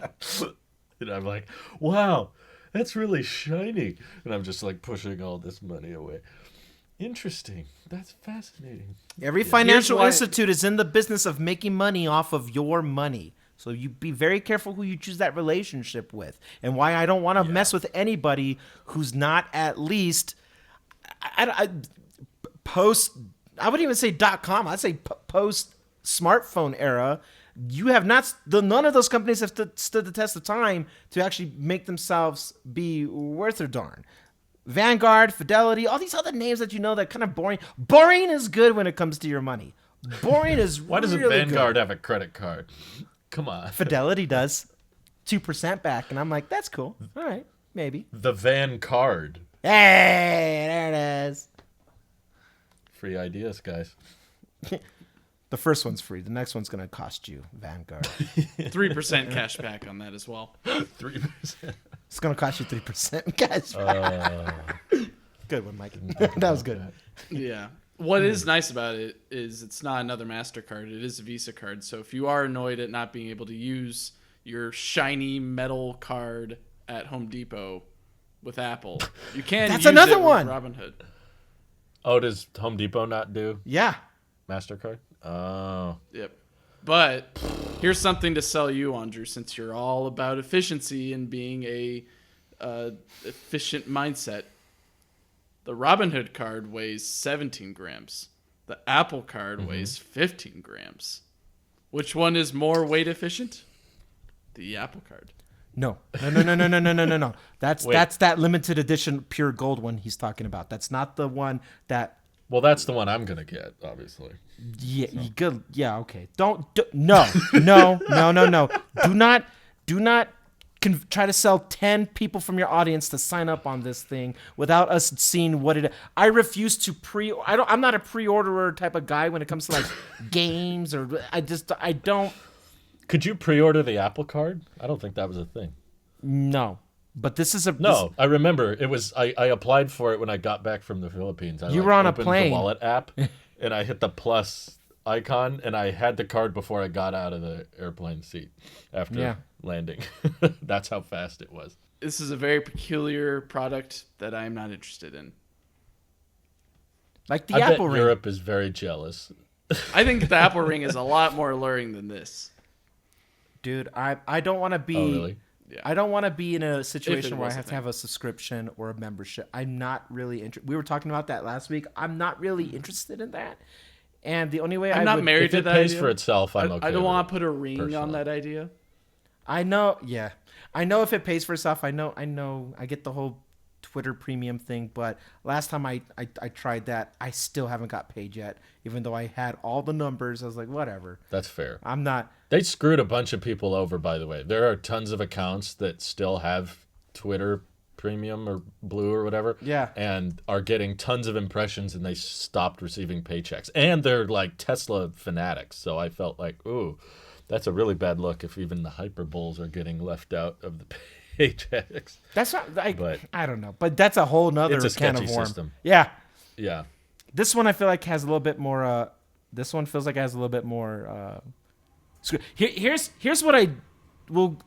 And I'm like, wow, that's really shiny. And I'm just like pushing all this money away. Interesting. That's fascinating. Every financial Here's why- institute is in the business of making money off of your money. So you be very careful who you choose that relationship with, and why I don't want to mess with anybody who's not at least post. I wouldn't even say .com. I'd say post smartphone era. You have not. None of those companies have stood the test of time to actually make themselves be worth their darn. Vanguard, Fidelity, all these other names that you know that kind of boring. Boring is good when it comes to your money. Boring is Why doesn't really Vanguard good. have a credit card? Come on. Fidelity does 2% back, and I'm like, that's cool. All right, maybe. The Van card. Hey, there it is. Free ideas, guys. The first one's free. The next one's gonna cost you, Vanguard. 3% cash back on that as well. 3%. It's gonna cost you 3% cash. Good one, Mike. That was good. Yeah. What is nice about it is it's not another MasterCard. It is a Visa card. So if you are annoyed at not being able to use your shiny metal card at Home Depot with Apple, you can That's use another it with one. Robinhood. Oh, does Home Depot not do Yeah. MasterCard? Oh. Yep. But here's something to sell you on, Drew, since you're all about efficiency and being a efficient mindset. The Robinhood card weighs 17 grams. The Apple card weighs 15 grams. Which one is more weight efficient? The Apple card. No. That's that limited edition pure gold one he's talking about. That's not the one that. Well, that's the one I'm going to get, obviously. Yeah, you good. Yeah, okay. No. Do not try to sell 10 people from your audience to sign up on this thing without us seeing what it. I refuse to I'm not a pre-orderer type of guy when it comes to like games or I don't. Could you pre-order the Apple card? I don't think that was a thing. No. But this is a No, I remember it was. I applied for it when I got back from the Philippines. You were on a opened plane. the wallet app, and I hit the plus icon, and I had the card before I got out of the airplane seat after landing. That's how fast it was. This is a very peculiar product that I'm not interested in. like the I Apple bet Ring. Europe is very jealous. I think the Apple Ring is a lot more alluring than this. Dude, I don't want to be. Oh, really? Yeah. I don't want to be in a situation where I was a have to thing. have a subscription or a membership. I'm not really interested. We were talking about that last week. I'm not really interested in that. And the only way I'm not would, married If to it that pays idea. for itself, I'm okay. I don't with want it, to put a ring on personally. that idea. I know. Yeah, I know if it pays for itself. I know. I get the whole Twitter premium thing. But last time I tried that, I still haven't got paid yet. Even though I had all the numbers, I was like, whatever. That's fair. I'm not. They screwed a bunch of people over, by the way. There are tons of accounts that still have Twitter Premium or Blue or whatever. Yeah. And are getting tons of impressions, and they stopped receiving paychecks. And they're like Tesla fanatics. So I felt like, ooh, that's a really bad look if even the hyperbulls are getting left out of the paychecks. That's not. But I don't know. But that's a whole nother it's a can of sketchy worm. system. Yeah. Yeah. This one I feel like has a little bit more. This one feels like it has a little bit more. Here's what I will.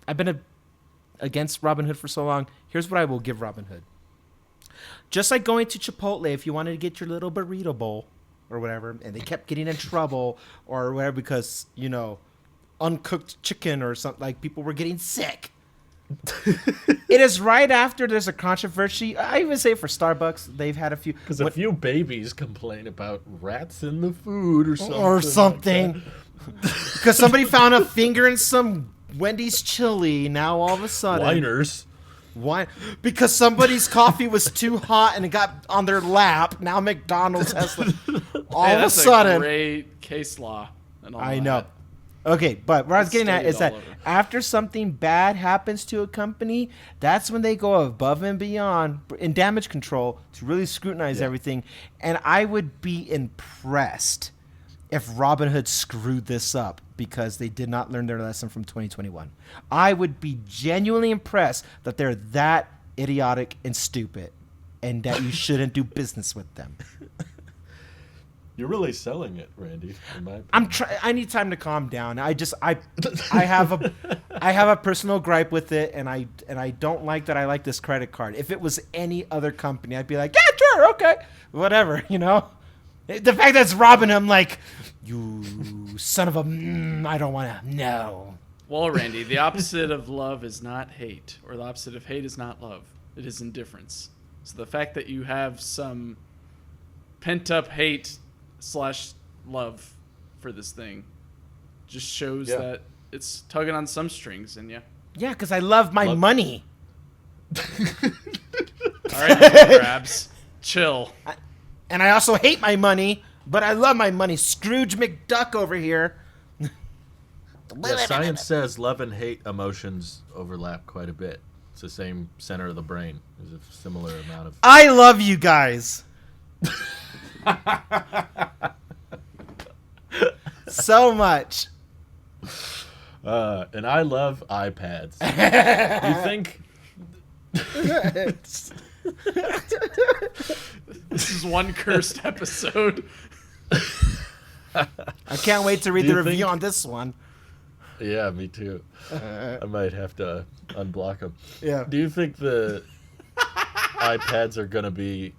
I've been against Robinhood for so long. Here's what I will give Robinhood. Just like going to Chipotle, if you wanted to get your little burrito bowl or whatever, and they kept getting in trouble or whatever because uncooked chicken or something, like people were getting sick. It is right after there's a controversy. I even say for Starbucks, they've had a few. Because a few babies complain about rats in the food or something. Because somebody found a finger in some Wendy's chili. Now all of a sudden, Whiners. why? Because somebody's coffee was too hot and it got on their lap. Now McDonald's has all Hey, of a that's sudden. great case law. And all I that. know. Okay, but what I was It's getting at studied is that all over. after something bad happens to a company, that's when they go above and beyond in damage control to really scrutinize everything. And I would be impressed if Robinhood screwed this up because they did not learn their lesson from 2021. I would be genuinely impressed that they're that idiotic and stupid and that you shouldn't do business with them. You're really selling it, Randy. In my I need time to calm down. I have a personal gripe with it, and I don't like that. I like this credit card. If it was any other company, I'd be like, yeah, sure, okay, whatever. The fact that it's Robin, I'm like, you son of a. I don't want to. No. Well, Randy, the opposite of love is not hate, or the opposite of hate is not love. It is indifference. So the fact that you have some pent-up hate / love for this thing just shows that it's tugging on some strings, and Yeah, because I love my money. All All right, money grabs. Chill. And I also hate my money, but I love my money. Scrooge McDuck over here. Yeah, science says love and hate emotions overlap quite a bit. It's the same center of the brain. There's a similar amount of. I love you guys. So much. And I love iPads. You think? This is one cursed episode. I can't wait to read Do the you review think- on this one. Yeah, me too. I might have to unblock them. Yeah. Do you think the iPads are going to be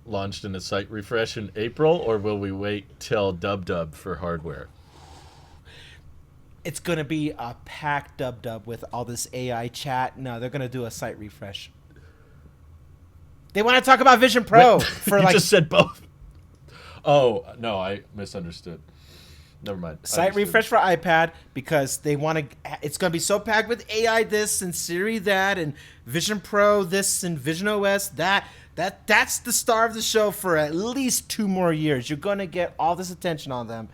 launched in a site refresh in April, or will we wait till WWDC for hardware? It's going to be a packed dub with all this AI chat. No, they're going to do a site refresh. They want to talk about Vision Pro Wait, for you like just said both. Oh, no, I misunderstood. Never mind. site Understood. refresh for iPad because they want to. It's going to be so packed with AI this and Siri that and Vision Pro this and Vision OS that. That's the star of the show for at least 2 more years. You're going to get all this attention on them,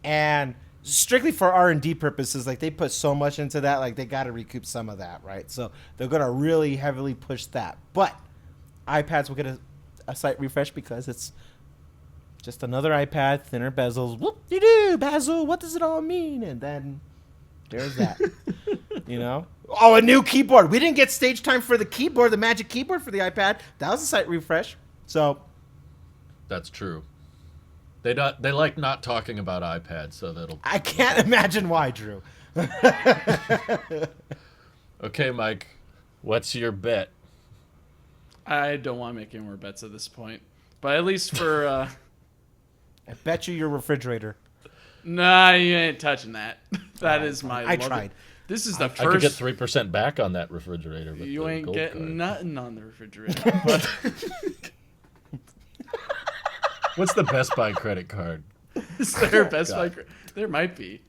and strictly for R&D purposes, like they put so much into that, like they got to recoup some of that, right? So they're going to really heavily push that. But iPads will get a site refresh because it's just another iPad, thinner bezels. Whoop-de-doo, Basil, what does it all mean? And then there's that, you know? Oh, a new keyboard. We didn't get stage time for the keyboard, the magic keyboard for the iPad. That was a site refresh. So That's true. They like not talking about iPads, so that'll. I can't imagine why, Drew. Okay, Mike, what's your bet? I don't want to make any more bets at this point. But at least for... I bet you your refrigerator. Nah, you ain't touching that. That is my... I tried. This is the I could get first... 3% back on that refrigerator. With You the ain't gold getting card. nothing on the refrigerator. But What's the Best Buy credit card? is there a Best Buy? There might be.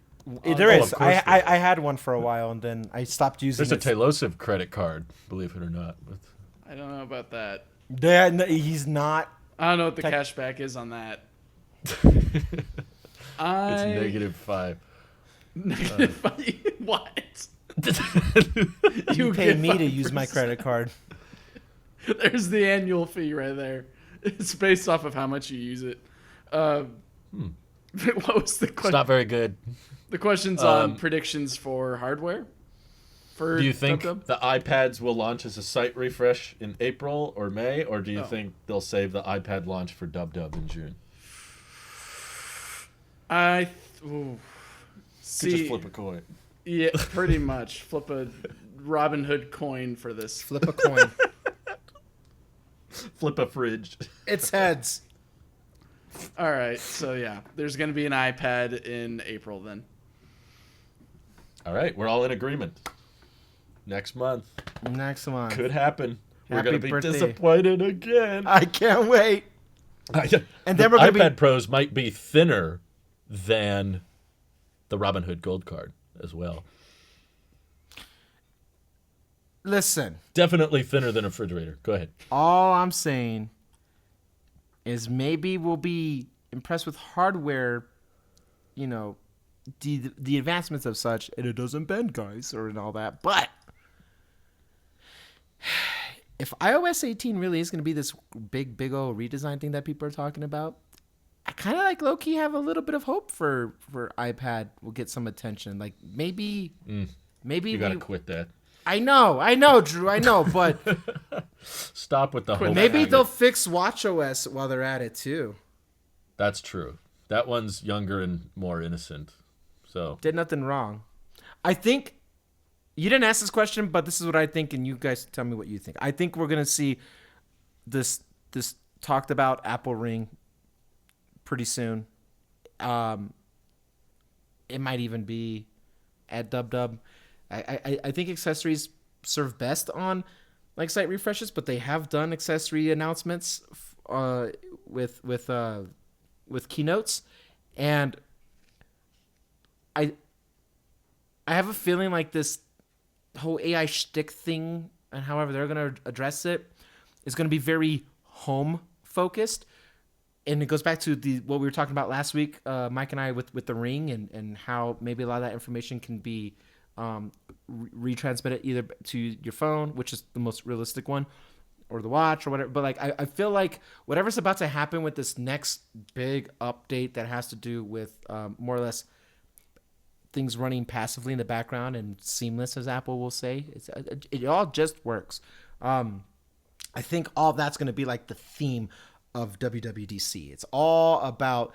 There oh, is. of course I had one for a while, and then I stopped using There's a it. Tailosive credit card, believe it or not. I don't know about that. He's not. I don't know what the Tech- cashback is on that. It's -5. -5. What? You pay get me to use my 5%. credit card. There's the annual fee right there. It's based off of how much you use it. What was the It's question? not very good. The question's on predictions for hardware. For Do you think Dub-Dub? the iPads will launch as a site refresh in April or May, or do you Oh. think they'll save the iPad launch for WWDC in June? Ooh. Could See, just flip a coin. yeah, pretty much. Flip a Robinhood coin for this. Flip a coin. Flip a fridge. It's heads. All right, so yeah, there's going to be an iPad in April then. All right, we're all in agreement. Next month. Next month. Could happen. We're Happy going to be birthday. disappointed again. I can't wait. And then we're gonna iPad be- Pros might be thinner than the Robinhood Gold Card as well. Listen, Definitely thinner than a refrigerator. Go ahead. all I'm saying is maybe we'll be impressed with hardware, you know, the advancements of such, and it doesn't bend, guys, or and all that. But if iOS 18 really is going to be this big old redesign thing that people are talking about, I kind of like low-key have a little bit of hope for iPad will get some attention. Like maybe You got to quit that. I know, Drew, I know, but Stop with the hope. maybe habit. they'll fix WatchOS while they're at it too. That's true. That one's younger and more innocent. So Did nothing wrong. I think you didn't ask this question, but this is what I think, and you guys tell me what you think. I think we're gonna see this talked about Apple Ring pretty soon. It might even be at WWDC. I think accessories serve best on like site refreshes, but they have done accessory announcements with keynotes, and I have a feeling like this whole AI shtick thing and however they're gonna address it is going to be very home focused. And it goes back to what we were talking about last week, Mike and I, with the Ring and how maybe a lot of that information can be retransmitted either to your phone, which is the most realistic one, or the watch or whatever. But like I feel like whatever's about to happen with this next big update that has to do with more or less things running passively in the background and seamless, as Apple will say, it all just works. I think all that's going to be like the theme of WWDC. It's all about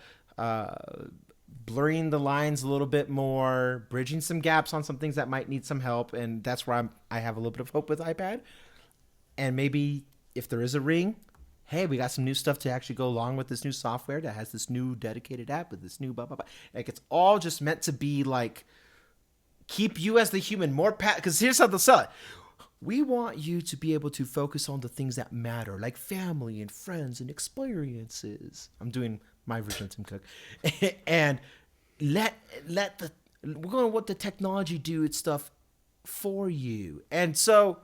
blurring the lines a little bit more, bridging some gaps on some things that might need some help, and that's where I have a little bit of hope with iPad. And maybe if there is a Ring, hey, we got some new stuff to actually go along with this new software that has this new dedicated app with this new blah blah blah. Like it's all just meant to be like keep you as the human more because here's how they'll sell it. We want you to be able to focus on the things that matter, like family and friends and experiences. I'm doing my version of Tim Cook. And we're going to let the technology do its stuff for you. And so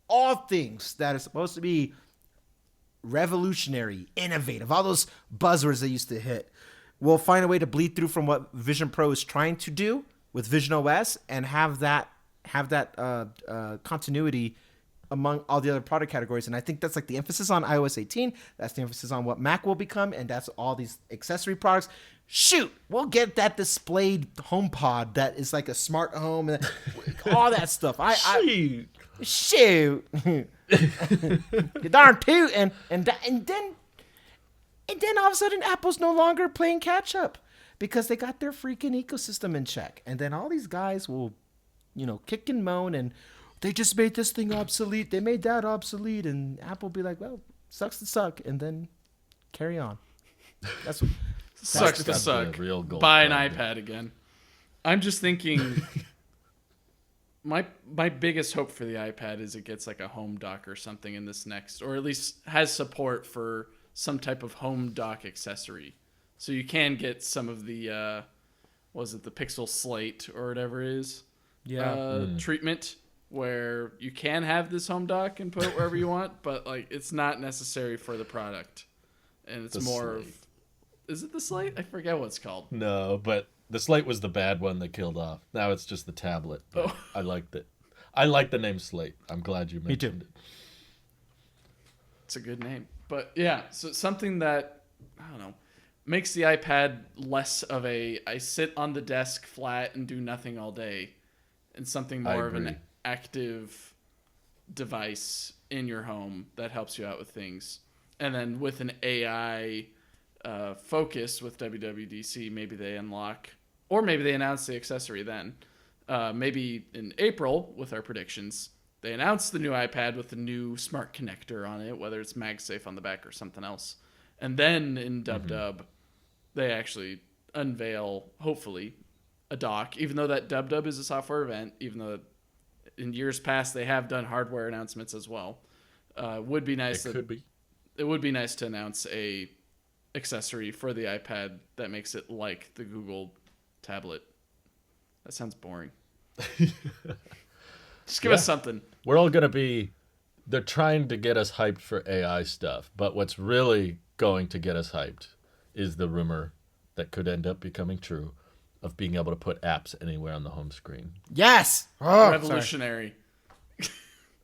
all things that are supposed to be revolutionary, innovative, all those buzzwords they used to hit, will find a way to bleed through from what Vision Pro is trying to do with Vision OS and have that continuity among all the other product categories. And I think that's like the emphasis on iOS 18. That's the emphasis on what Mac will become. And that's all these accessory products. Shoot, we'll get that displayed HomePod that is like a smart home and all that stuff. Shoot. You darn tootin'. And then all of a sudden Apple's no longer playing catch up because they got their freaking ecosystem in check. And then all these guys will kick and moan, and they just made this thing obsolete. They made that obsolete, and Apple will be like, well, sucks to suck, and then carry on. That's what sucks to suck. Real gold Buy an card. iPad again. I'm just thinking, my biggest hope for the iPad is it gets like a home dock or something in this next, or at least has support for some type of home dock accessory, so you can get some of the, the Pixel Slate or whatever it is. Treatment where you can have this home dock and put it wherever you want, but like it's not necessary for the product, and it's The more Slate. is it the Slate? I forget what it's called. No, but the Slate was the bad one that killed off. Now it's just the tablet. But Oh. I liked it. I like the name Slate. I'm glad you mentioned it. It's a good name, but yeah, so something that I don't know makes the iPad less of a I sit on the desk flat and do nothing all day, and something more of agree. an active device in your home that helps you out with things. And then with an AI focus with WWDC, maybe they unlock, or maybe they announce the accessory then. Maybe in April with our predictions, they announce the new iPad with the new smart connector on it, whether it's MagSafe on the back or something else. And then in DubDub, they actually unveil, hopefully, a dock, even though that DubDub is a software event, even though in years past they have done hardware announcements as well. Would be nice. It would be nice to announce a accessory for the iPad that makes it like the Google tablet. That sounds boring. Just give us something. We're all going to be... They're trying to get us hyped for AI stuff, but what's really going to get us hyped is the rumor that could end up becoming true of being able to put apps anywhere on the home screen. Yes. Oh, Revolutionary.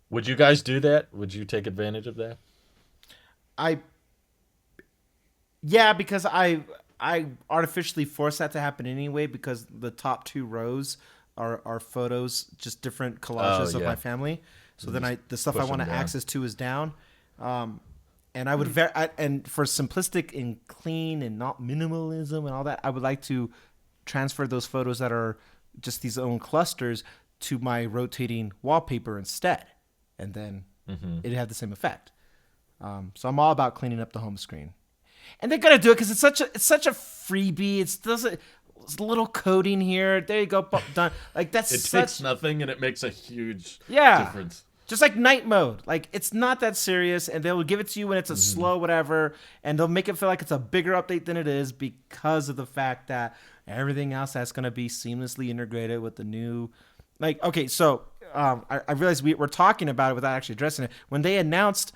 Would you guys do that? Would you take advantage of that? Because I artificially force that to happen anyway because the top two rows are photos, just different collages of my family. So then the stuff I push want to them down. access to is down. And I would and for simplistic and clean and not minimalism and all that, I would like to transfer those photos that are just these own clusters to my rotating wallpaper instead, and then it'd have the same effect. So I'm all about cleaning up the home screen, and they're gonna do it because it's such a freebie. It's a little coding here. There you go, done. Like that's It takes nothing and it makes a huge difference. Just like night mode. Like, it's not that serious, and they'll give it to you when it's a slow whatever, and they'll make it feel like it's a bigger update than it is because of the fact that everything else that's going to be seamlessly integrated with the new... Like, okay, so I realized we're talking about it without actually addressing it. When they announced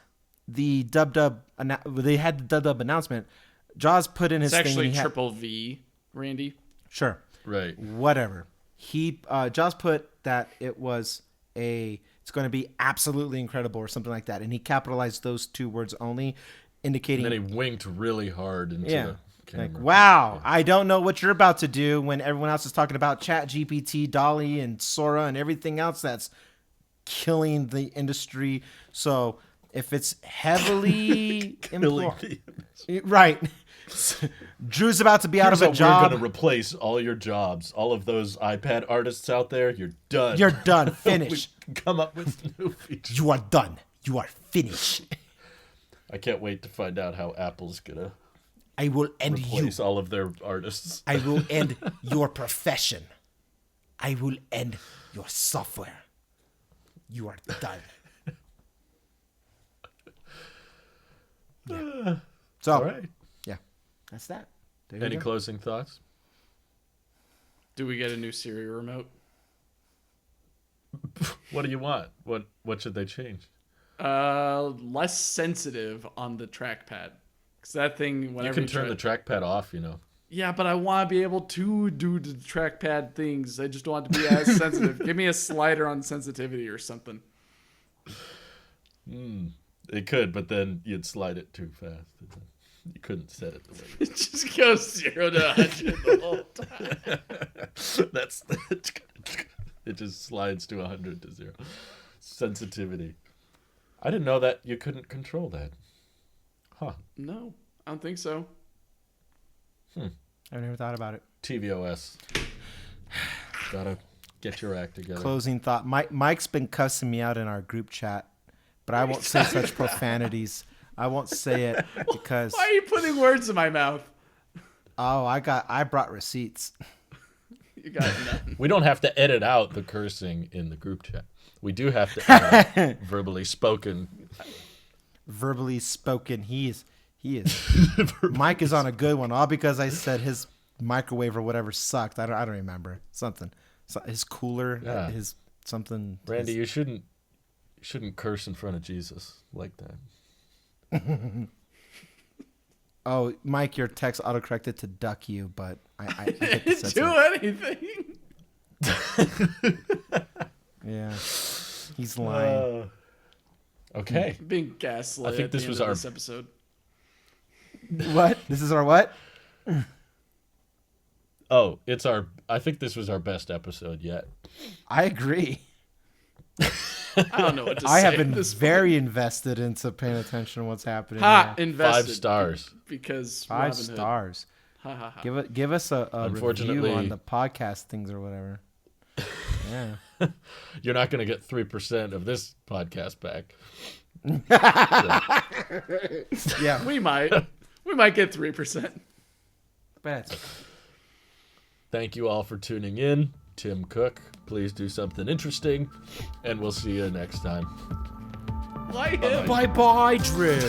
the Dub, they had the Dub announcement. Jaws put in his It's thing. actually and he had- triple V, Randy. Sure. Right. Whatever. Jaws put that it's going to be absolutely incredible or something like that, and he capitalized those two words only, indicating. And then he winked really hard into the camera. Like, wow, I don't know what you're about to do when everyone else is talking about Chat GPT, Dolly, and Sora, and everything else that's killing the industry. So if it's heavily right, Drew's about to be out of a job. We're going to replace all your jobs. All of those iPad artists out there, you're done. You're done. Finish. Come up with new features. You are done. You are finished. I can't wait to find out how Apple's going to I will end replace you. all of their artists. I will end your profession. I will end your software. You are done. Yeah. So, All right. yeah, that's that. There you Any go. closing thoughts? Do we get a new Siri remote? What do you want? What should they change? Less sensitive on the trackpad. Because that thing, You whenever can turn the trackpad off, you know. Yeah, but I want to be able to do the trackpad things. I just don't want to be as sensitive. Give me a slider on sensitivity or something. It could, but then you'd slide it too fast. You couldn't set it the way you It just goes 0 to 100 the whole time. That's it just slides to 100 to 0. Sensitivity. I didn't know that you couldn't control that. Huh. No, I don't think so. I've never thought about it. tvOS. Gotta get your act together. Closing thought. Mike's been cussing me out in our group chat, but I won't say such profanities. I won't say it because Why are you putting words in my mouth? I brought receipts. You got nothing. We don't have to edit out the cursing in the group chat. We do have to edit out verbally spoken. Verbally spoken. He is. Mike is on a good one, all because I said his microwave or whatever sucked. I don't remember something. So his cooler, Yeah. his something. Randy, you shouldn't curse in front of Jesus like that. Oh, Mike, your text autocorrected to duck you, but I hit the Didn't do anything. Yeah, he's lying. Okay. Being gaslit. I think at this the was end of our- this episode. What? This is our what? Oh, I think this was our best episode yet. I agree. I don't know what to say. I have at been this very invested into paying attention to what's happening. Ha! here. Invested. 5 stars. Because 5 Robinhood. stars. Ha ha ha. Give us a review Unfortunately- on the podcast things or whatever. Yeah. You're not going to get 3% of this podcast back. Yeah. We might get 3%. Bet. Thank you all for tuning in. Tim Cook, please do something interesting, and we'll see you next time. Why him? Bye bye, Drew.